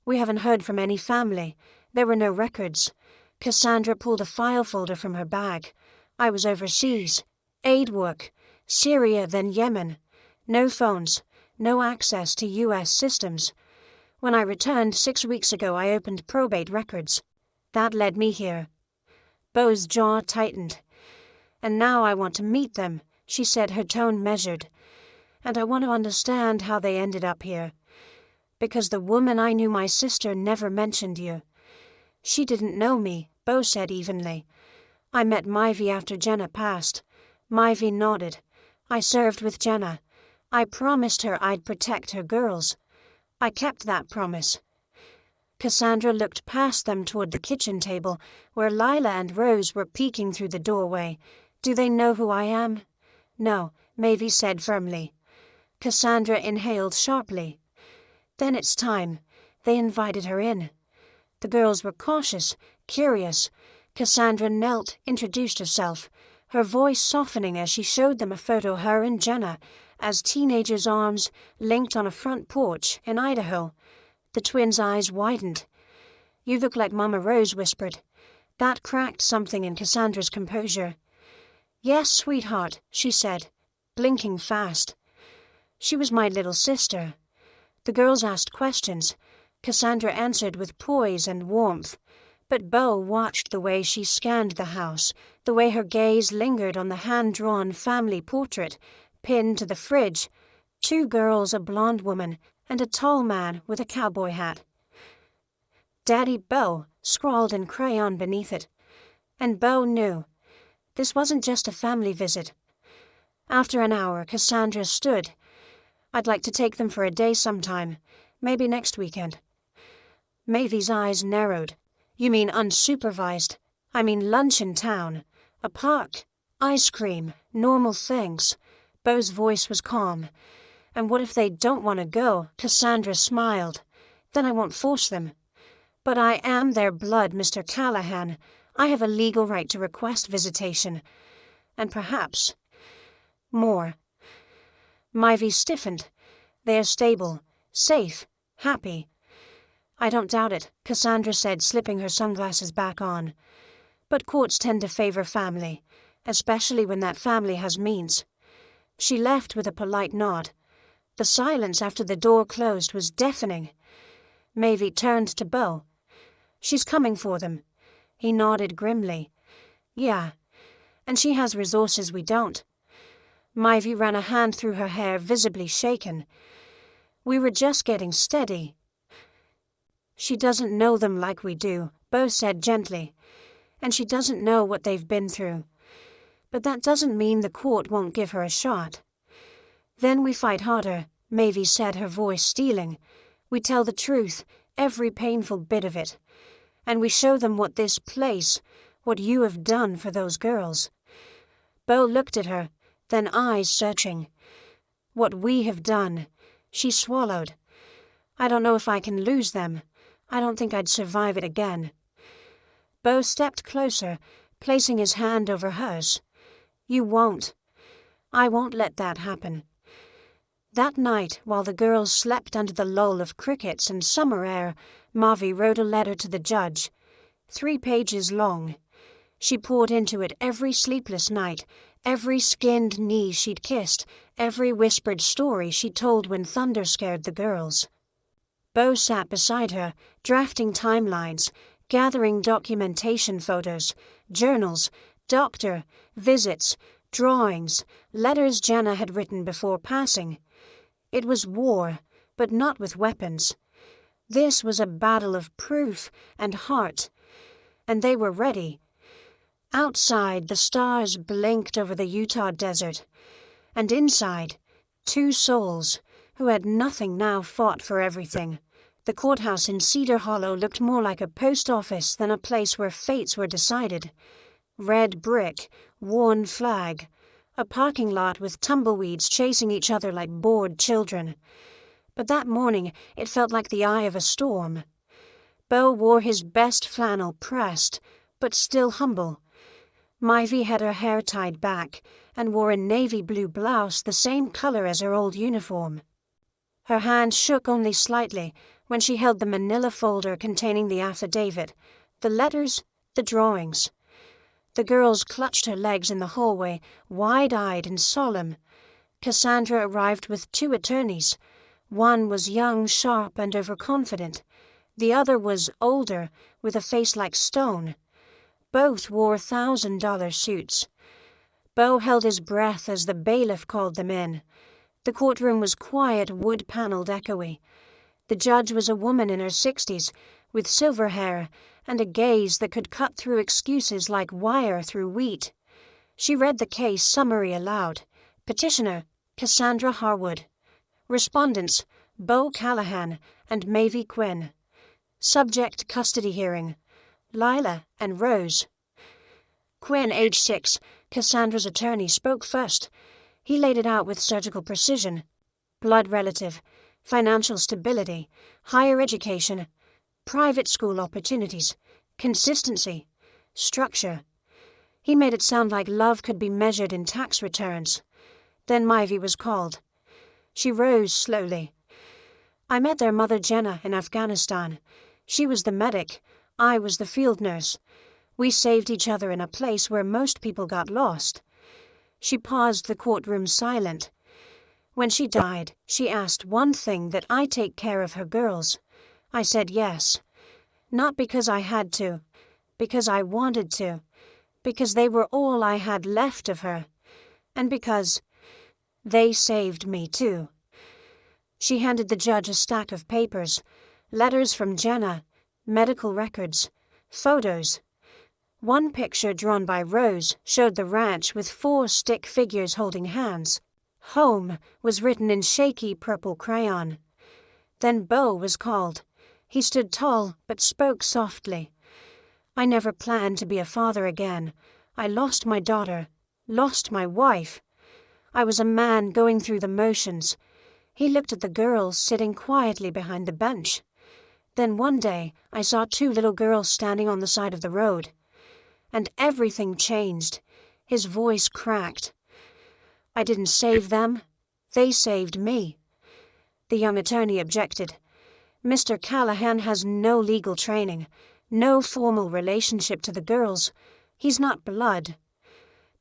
"We haven't heard from any family. There were no records." Cassandra pulled a file folder from her bag. "I was overseas. Aid work. Syria, then Yemen. No phones. No access to U.S. systems. When I returned 6 weeks ago, I opened probate records. That led me here." Beau's jaw tightened. "And now I want to meet them," she said, her tone measured. "And I want to understand how they ended up here. Because the woman I knew my sister never mentioned you." "She didn't know me," Beau said evenly. "I met Mivy after Jenna passed." Mivy nodded. "I served with Jenna. I promised her I'd protect her girls. I kept that promise." Cassandra looked past them toward the kitchen table, where Lila and Rose were peeking through the doorway. "Do they know who I am?" "No," Mavie said firmly. Cassandra inhaled sharply. "Then it's time." They invited her in. The girls were cautious, curious. Cassandra knelt, introduced herself, her voice softening as she showed them a photo of her and Jenna as teenagers' arms linked on a front porch in Idaho. The twins' eyes widened. "You look like Mama Rose," whispered. That cracked something in Cassandra's composure. "Yes, sweetheart," she said, blinking fast. "She was my little sister." The girls asked questions. Cassandra answered with poise and warmth. But Beau watched the way she scanned the house, the way her gaze lingered on the hand-drawn family portrait pinned to the fridge. 2 girls, a blonde woman, and a tall man with a cowboy hat. "Daddy Beau," scrawled in crayon beneath it. And Beau knew. This wasn't just a family visit. After an hour, Cassandra stood. "I'd like to take them for a day sometime, maybe next weekend." Mavie's eyes narrowed. "You mean unsupervised? I mean lunch in town, a park, ice cream, normal things." Beau's voice was calm. "And what if they don't want to go?" Cassandra smiled. "Then I won't force them." "But I am their blood, Mr. Callahan. I have a legal right to request visitation. And perhaps more." Mivie stiffened. "They are stable, safe, happy." "I don't doubt it," Cassandra said, slipping her sunglasses back on. "But courts tend to favor family, especially when that family has means." She left with a polite nod. The silence after the door closed was deafening. Mavie turned to Beau. "She's coming for them." He nodded grimly. "Yeah, and she has resources we don't." Mivie ran a hand through her hair, visibly shaken. "We were just getting steady." "She doesn't know them like we do," Beau said gently. and she doesn't know what they've been through. But that doesn't mean the court won't give her a shot. Then we fight harder, Maeve said, her voice stealing. We tell the truth, every painful bit of it. And we show them what this place, what you have done for those girls. Beau looked at her, then eyes searching. What we have done, she swallowed. I don't know if I can lose them. I don't think I'd survive it again. Beau stepped closer, placing his hand over hers. You won't. I won't let that happen. That night, while the girls slept under the lull of crickets and summer air, Mavi wrote a letter to the judge, 3 pages long. She poured into it every sleepless night, every skinned knee she'd kissed, every whispered story she told when thunder scared the girls. Beau sat beside her, drafting timelines, gathering documentation photos, journals, doctor, visits, drawings, letters Jenna had written before passing. It was war, but not with weapons. This was a battle of proof and heart, and they were ready. Outside, the stars blinked over the Utah desert, and inside, 2 souls, who had nothing now, fought for everything. The courthouse in Cedar Hollow looked more like a post office than a place where fates were decided. Red brick, worn flag, a parking lot with tumbleweeds chasing each other like bored children. But that morning it felt like the eye of a storm. Beau wore his best flannel pressed, but still humble. Maivy had her hair tied back and wore a navy blue blouse the same color as her old uniform. Her hand shook only slightly when she held the manila folder containing the affidavit, the letters, the drawings. The girls clutched her legs in the hallway, wide-eyed and solemn. Cassandra arrived with 2 attorneys. One was young, sharp, and overconfident. The other was older, with a face like stone. Both wore $1,000 suits. Beau held his breath as the bailiff called them in. The courtroom was quiet, wood-paneled, echoey. The judge was a woman in her 60s, with silver hair and a gaze that could cut through excuses like wire through wheat. She read the case summary aloud. Petitioner, Cassandra Harwood. Respondents, Beau Callahan and Maivy Quinn. Subject custody hearing, Lila and Rose. Quinn, age 6, Cassandra's attorney, spoke first. He laid it out with surgical precision. Blood relative, financial stability, higher education, private school opportunities, consistency, structure. He made it sound like love could be measured in tax returns. Then Maivy was called. She rose slowly. I met their mother Jenna in Afghanistan. She was the medic. I was the field nurse. We saved each other in a place where most people got lost. She paused, the courtroom silent. When she died, she asked one thing, that I take care of her girls. I said yes. Not because I had to, because I wanted to, because they were all I had left of her, and because they saved me too. She handed the judge a stack of papers, letters from Jenna, medical records, photos. One picture drawn by Rose showed the ranch with 4 stick figures holding hands. Home was written in shaky purple crayon. Then Beau was called. He stood tall but spoke softly. I never planned to be a father again. I lost my daughter, lost my wife. I was a man going through the motions. He looked at the girls sitting quietly behind the bench. Then one day I saw 2 little girls standing on the side of the road. And everything changed. His voice cracked. I didn't save them. They saved me. The young attorney objected. Mr. Callahan has no legal training, no formal relationship to the girls. He's not blood.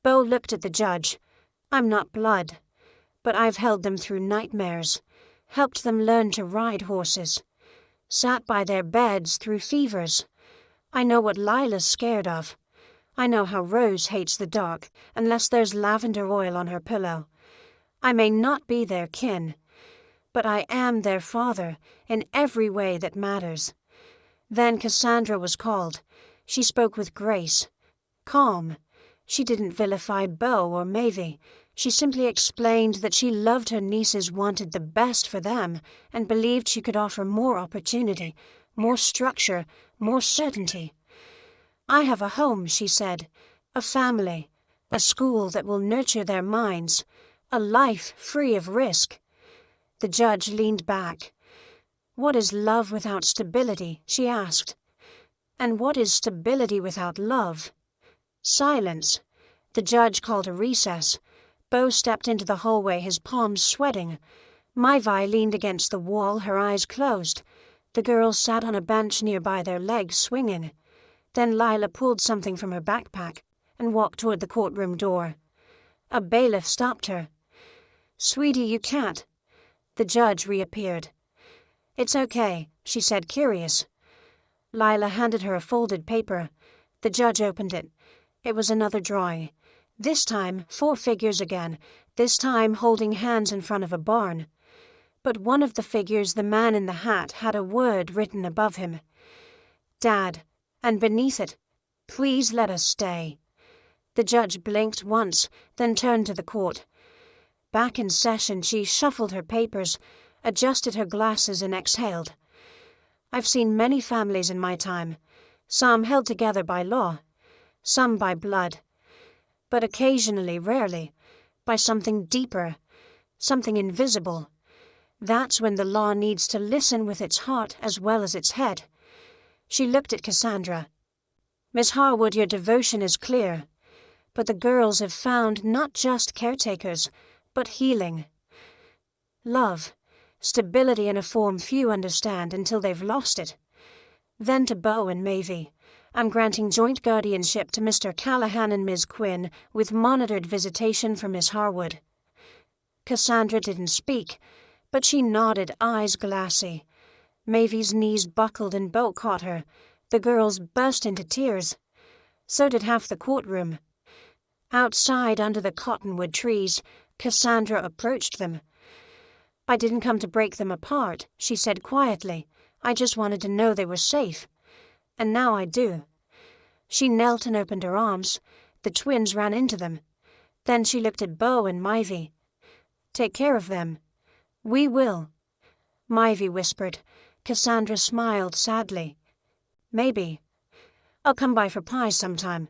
Beau looked at the judge. I'm not blood, but I've held them through nightmares, helped them learn to ride horses, sat by their beds through fevers. I know what Lila's scared of. I know how Rose hates the dark unless there's lavender oil on her pillow. I may not be their kin, but I am their father in every way that matters. Then Cassandra was called. She spoke with grace, calm. She didn't vilify Beau or Mavie. She simply explained that she loved her nieces, wanted the best for them, and believed she could offer more opportunity, more structure, more certainty. "I have a home," she said, "a family, a school that will nurture their minds, a life free of risk." The judge leaned back. "What is love without stability?" she asked. "And what is stability without love?" Silence. The judge called a recess. Beau stepped into the hallway, his palms sweating. Mavie leaned against the wall, her eyes closed. The girls sat on a bench nearby, their legs swinging. Then Lila pulled something from her backpack and walked toward the courtroom door. A bailiff stopped her. "Sweetie, you can't." The judge reappeared. "It's okay," she said, curious. Lila handed her a folded paper. The judge opened it. It was another drawing. This time, 4 figures again, this time holding hands in front of a barn. But one of the figures, the man in the hat, had a word written above him. "Dad," and beneath it, "Please let us stay." The judge blinked once, then turned to the court. Back in session, she shuffled her papers, adjusted her glasses, and exhaled. "I've seen many families in my time, some held together by law, some by blood, but occasionally, rarely, by something deeper, something invisible. That's when the law needs to listen with its heart as well as its head." She looked at Cassandra. "Miss Harwood, your devotion is clear, but the girls have found not just caretakers, but healing. Love, stability in a form few understand until they've lost it." Then to Beau and Mavie, "I'm granting joint guardianship to Mr. Callahan and Ms. Quinn, with monitored visitation for Miss Harwood." Cassandra didn't speak, but she nodded, eyes glassy. Mavie's knees buckled and Beau caught her. The girls burst into tears. So did half the courtroom. Outside, under the cottonwood trees, Cassandra approached them. "I didn't come to break them apart," she said quietly. "I just wanted to know they were safe. And now I do." She knelt and opened her arms. The twins ran into them. Then she looked at Beau and Mavie. "Take care of them." "We will," Mavie whispered. Cassandra smiled sadly. "Maybe. I'll come by for pie sometime."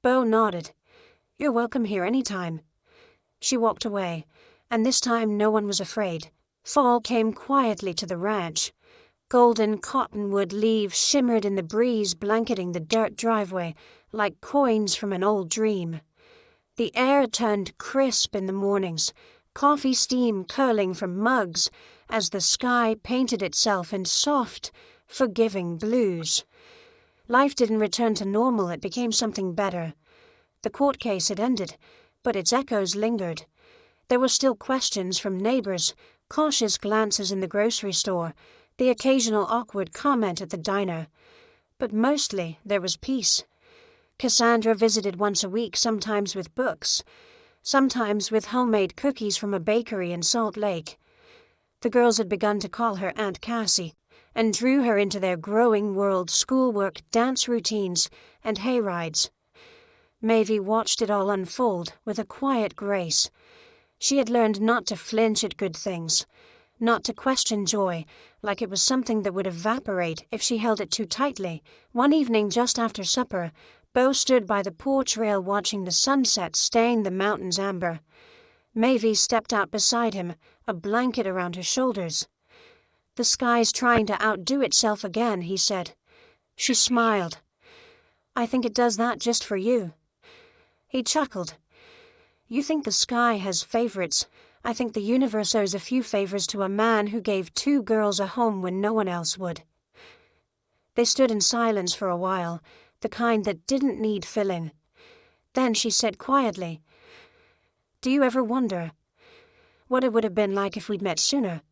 Beau nodded. "You're welcome here any time." She walked away, and this time no one was afraid. Fall came quietly to the ranch. Golden cottonwood leaves shimmered in the breeze, blanketing the dirt driveway like coins from an old dream. The air turned crisp in the mornings, coffee steam curling from mugs as the sky painted itself in soft, forgiving blues. Life didn't return to normal, it became something better. The court case had ended, but its echoes lingered. There were still questions from neighbors, cautious glances in the grocery store, the occasional awkward comment at the diner. But mostly there was peace. Cassandra visited once a week, sometimes with books, sometimes with homemade cookies from a bakery in Salt Lake. The girls had begun to call her Aunt Cassie, and drew her into their growing world, schoolwork, dance routines, and hayrides. Mavie watched it all unfold with a quiet grace. She had learned not to flinch at good things, not to question joy like it was something that would evaporate if she held it too tightly. One evening just after supper, Beau stood by the porch rail watching the sunset stain the mountains amber. Mavie stepped out beside him, a blanket around her shoulders. "The sky's trying to outdo itself again," he said. She smiled. "I think it does that just for you." He chuckled. "You think the sky has favorites. I think the universe owes a few favors to a man who gave 2 girls a home when no one else would." They stood in silence for a while, the kind that didn't need filling. Then she said quietly, "Do you ever wonder what it would have been like if we'd met sooner?"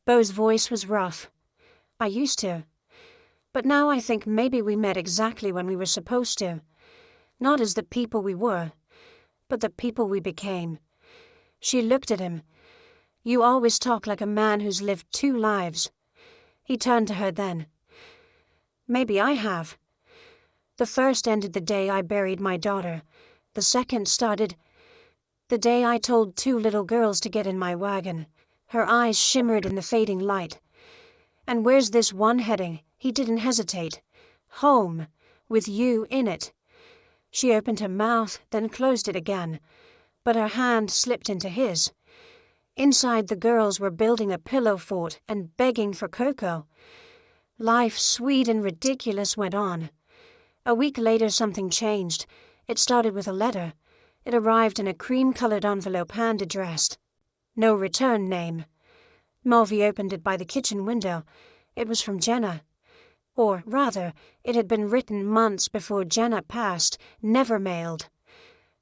Beau's voice was rough. "I used to. But now I think maybe we met exactly when we were supposed to. Not as the people we were, but the people we became." She looked at him. "You always talk like a man who's lived 2 lives." He turned to her then. "Maybe I have. The first ended the day I buried my daughter. The second started the day I told 2 little girls to get in my wagon. Her eyes shimmered in the fading light. And where's this one heading? He didn't hesitate. Home, with you in it. She opened her mouth, then closed it again, but her hand slipped into his. Inside, the girls were building a pillow fort and begging for cocoa. Life, sweet and ridiculous, went on. A week later, something changed. It started with a letter. It arrived in a cream-colored envelope hand-addressed. No return name. Mulvey opened it by the kitchen window. It was from Jenna. Or, rather, it had been written months before Jenna passed, never mailed.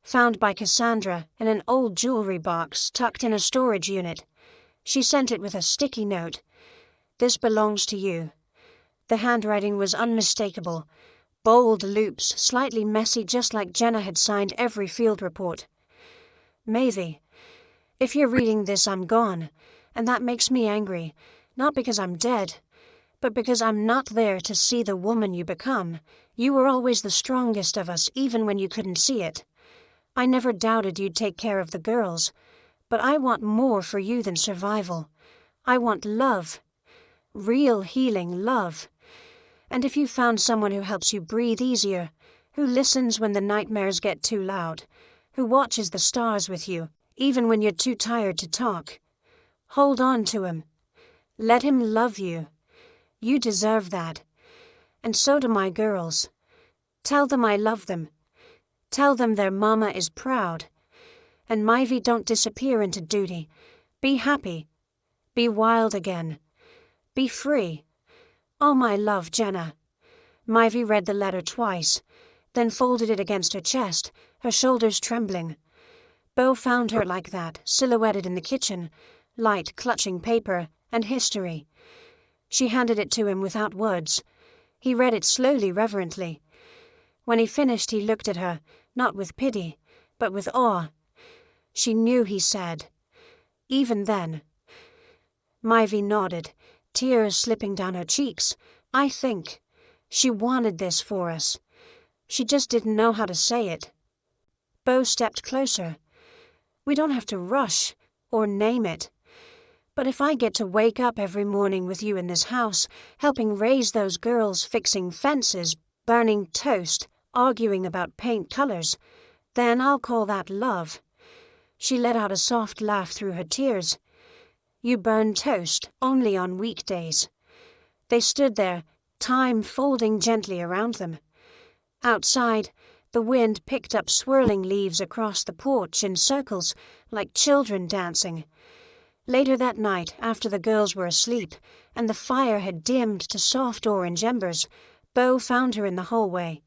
Found by Cassandra in an old jewelry box tucked in a storage unit. She sent it with a sticky note. "This belongs to you." The handwriting was unmistakable. Bold loops, slightly messy, just like Jenna had signed every field report. "Mavie, if you're reading this, I'm gone, and that makes me angry, not because I'm dead, but because I'm not there to see the woman you become. You were always the strongest of us, even when you couldn't see it. I never doubted you'd take care of the girls, but I want more for you than survival. I want love. Real healing love. And if you found someone who helps you breathe easier, who listens when the nightmares get too loud, who watches the stars with you, even when you're too tired to talk, hold on to him. Let him love you. You deserve that. And so do my girls. Tell them I love them. Tell them their mama is proud. And Mivy, don't disappear into duty. Be happy. Be wild again. Be free. All my love, Jenna." Mivy read the letter twice, then folded it against her chest, her shoulders trembling. Beau found her like that, silhouetted in the kitchen, light clutching paper and history. She handed it to him without words. He read it slowly, reverently. When he finished, he looked at her, not with pity, but with awe. She knew, he said. Even then. Mivy nodded, tears slipping down her cheeks. I think she wanted this for us. She just didn't know how to say it. Beau stepped closer. "We don't have to rush or name it. But if I get to wake up every morning with you in this house, helping raise those girls, fixing fences, burning toast, arguing about paint colors, then I'll call that love." She let out a soft laugh through her tears. "You burn toast only on weekdays." They stood there, time folding gently around them. Outside, the wind picked up swirling leaves across the porch in circles, like children dancing. Later that night, after the girls were asleep, and the fire had dimmed to soft orange embers, Beau found her in the hallway.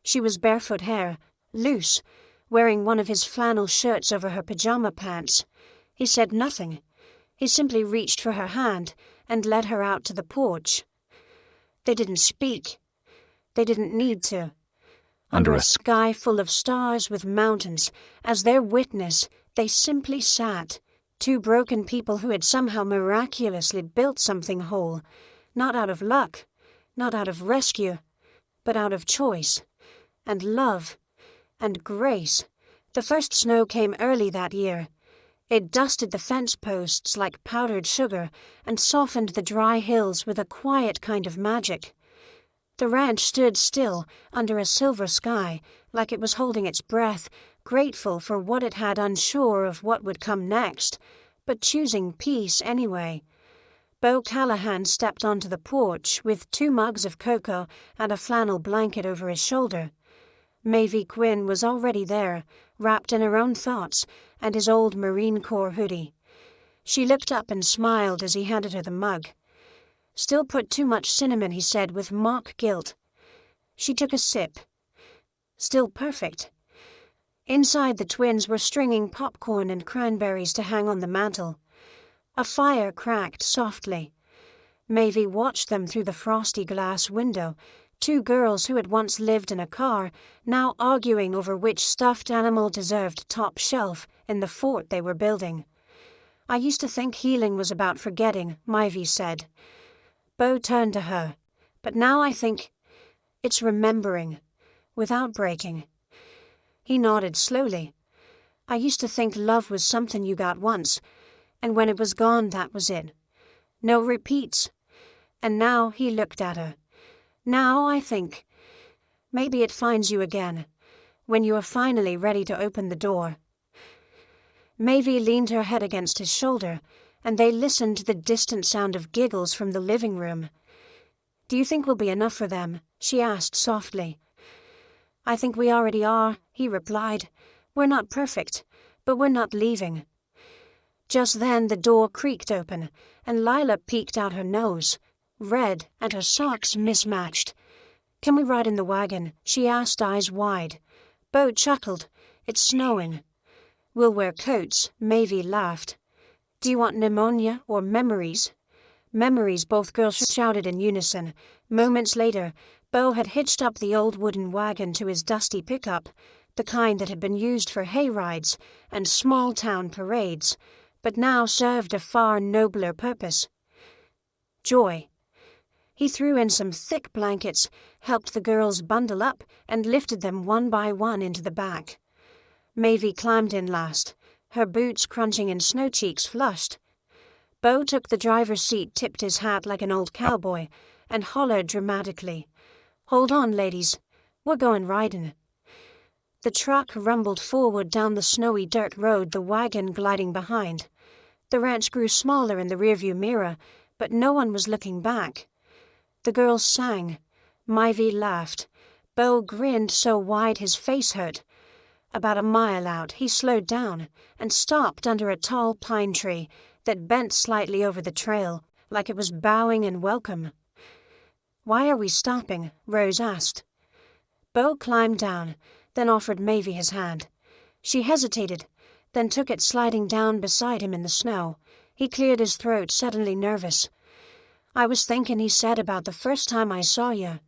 She was barefoot hair, loose, wearing one of his flannel shirts over her pajama pants. He said nothing. He simply reached for her hand and led her out to the porch. They didn't speak. They didn't need to. Under a sky full of stars with mountains, as their witness, they simply sat, 2 broken people who had somehow miraculously built something whole, not out of luck, not out of rescue, but out of choice, and love, and grace. The first snow came early that year. It dusted the fence posts like powdered sugar and softened the dry hills with a quiet kind of magic. The ranch stood still under a silver sky, like it was holding its breath, grateful for what it had, unsure of what would come next, but choosing peace anyway. Beau Callahan stepped onto the porch with 2 mugs of cocoa and a flannel blanket over his shoulder. Mavie Quinn was already there, wrapped in her own thoughts and his old Marine Corps hoodie. She looked up and smiled as he handed her the mug. "Still put too much cinnamon," he said with mock guilt. She took a sip. Still perfect. Inside, the twins were stringing popcorn and cranberries to hang on the mantel. A fire cracked softly. Mavie watched them through the frosty glass window, 2 girls who had once lived in a car, now arguing over which stuffed animal deserved top shelf in the fort they were building. "I used to think healing was about forgetting," Mivy said. Beau turned to her. "But now I think it's remembering. without breaking. He nodded slowly. I used to think love was something you got once, and when it was gone, that was it. No repeats. And now he looked at her. Now I think maybe it finds you again, when you are finally ready to open the door. Maevie leaned her head against his shoulder, and they listened to the distant sound of giggles from the living room. "Do you think we'll be enough for them?" she asked softly. "I think we already are," he replied. "We're not perfect, but we're not leaving." Just then the door creaked open, and Lila peeked out her nose, red and her socks mismatched. "Can we ride in the wagon?" she asked, eyes wide. Bo chuckled. "It's snowing." "We'll wear coats," Maevie laughed. "Do you want pneumonia or memories?" "Memories," both girls shouted in unison. Moments later, Bo had hitched up the old wooden wagon to his dusty pickup, the kind that had been used for hay rides and small-town parades, but now served a far nobler purpose. Joy. He threw in some thick blankets, helped the girls bundle up, and lifted them one by one into the back. Maevie climbed in last, her boots crunching and snow cheeks flushed. Bo took the driver's seat, tipped his hat like an old cowboy, and hollered dramatically, "Hold on, ladies, we're going riding." The truck rumbled forward down the snowy dirt road, the wagon gliding behind. The ranch grew smaller in the rearview mirror, but no one was looking back. The girls sang. Maevie laughed. Bo grinned so wide his face hurt. About a mile out, he slowed down and stopped under a tall pine tree that bent slightly over the trail, like it was bowing in welcome. "Why are we stopping?" Rose asked. Bo climbed down, then offered Maevie his hand. She hesitated, then took it, sliding down beside him in the snow. He cleared his throat, suddenly nervous. "I was thinking," he said, "about the first time I saw you.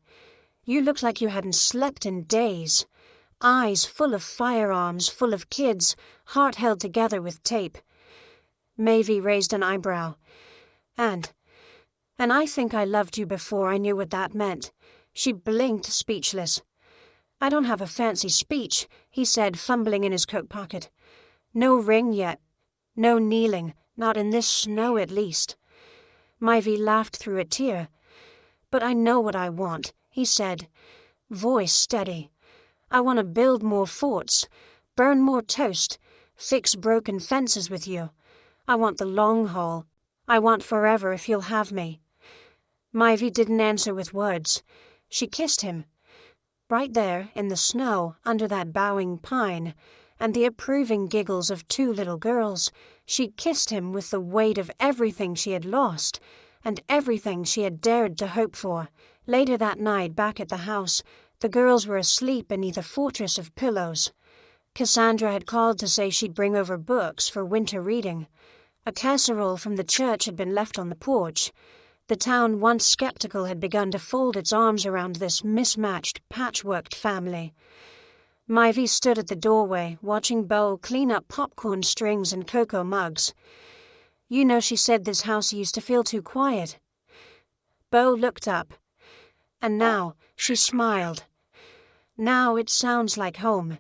You looked like you hadn't slept in days. Eyes full of firearms, full of kids, heart held together with tape." Maevie raised an eyebrow. And I think I loved you before I knew what that meant." She blinked, speechless. "I don't have a fancy speech," he said, fumbling in his coat pocket. "No ring yet. No kneeling, not in this snow at least." Maevie laughed through a tear. "But I know what I want," he said, voice steady. "I want to build more forts, burn more toast, fix broken fences with you. I want the long haul. I want forever if you'll have me." Maevie didn't answer with words. She kissed him. Right there, in the snow, under that bowing pine, and the approving giggles of two little girls, she kissed him with the weight of everything she had lost, and everything she had dared to hope for. Later that night, back at the house, the girls were asleep beneath a fortress of pillows. Cassandra had called to say she'd bring over books for winter reading. A casserole from the church had been left on the porch. The town, once skeptical, had begun to fold its arms around this mismatched, patchworked family. Maevie stood at the doorway, watching Bo clean up popcorn strings and cocoa mugs. "You know, she said this house used to feel too quiet." Bo looked up. "And now," she smiled. "Now it sounds like home."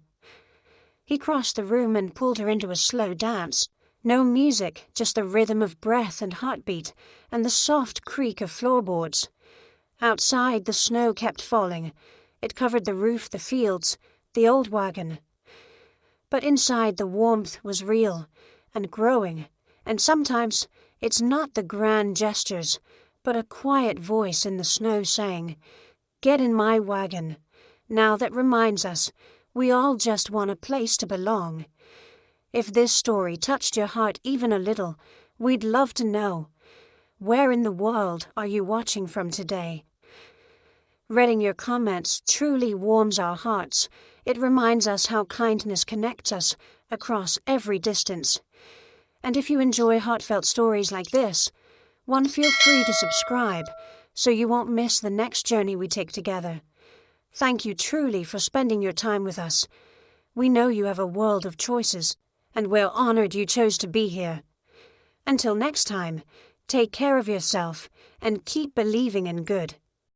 He crossed the room and pulled her into a slow dance. No music, just the rhythm of breath and heartbeat, and the soft creak of floorboards. Outside, the snow kept falling. It covered the roof, the fields, the old wagon. But inside, the warmth was real and growing, and sometimes it's not the grand gestures, but a quiet voice in the snow saying, "Get in my wagon." Now that reminds us, we all just want a place to belong. If this story touched your heart even a little, we'd love to know. Where in the world are you watching from today? Reading your comments truly warms our hearts. It reminds us how kindness connects us across every distance. And if you enjoy heartfelt stories like this, feel free to subscribe so you won't miss the next journey we take together. Thank you truly for spending your time with us. We know you have a world of choices, and we're honored you chose to be here. Until next time, take care of yourself and keep believing in good.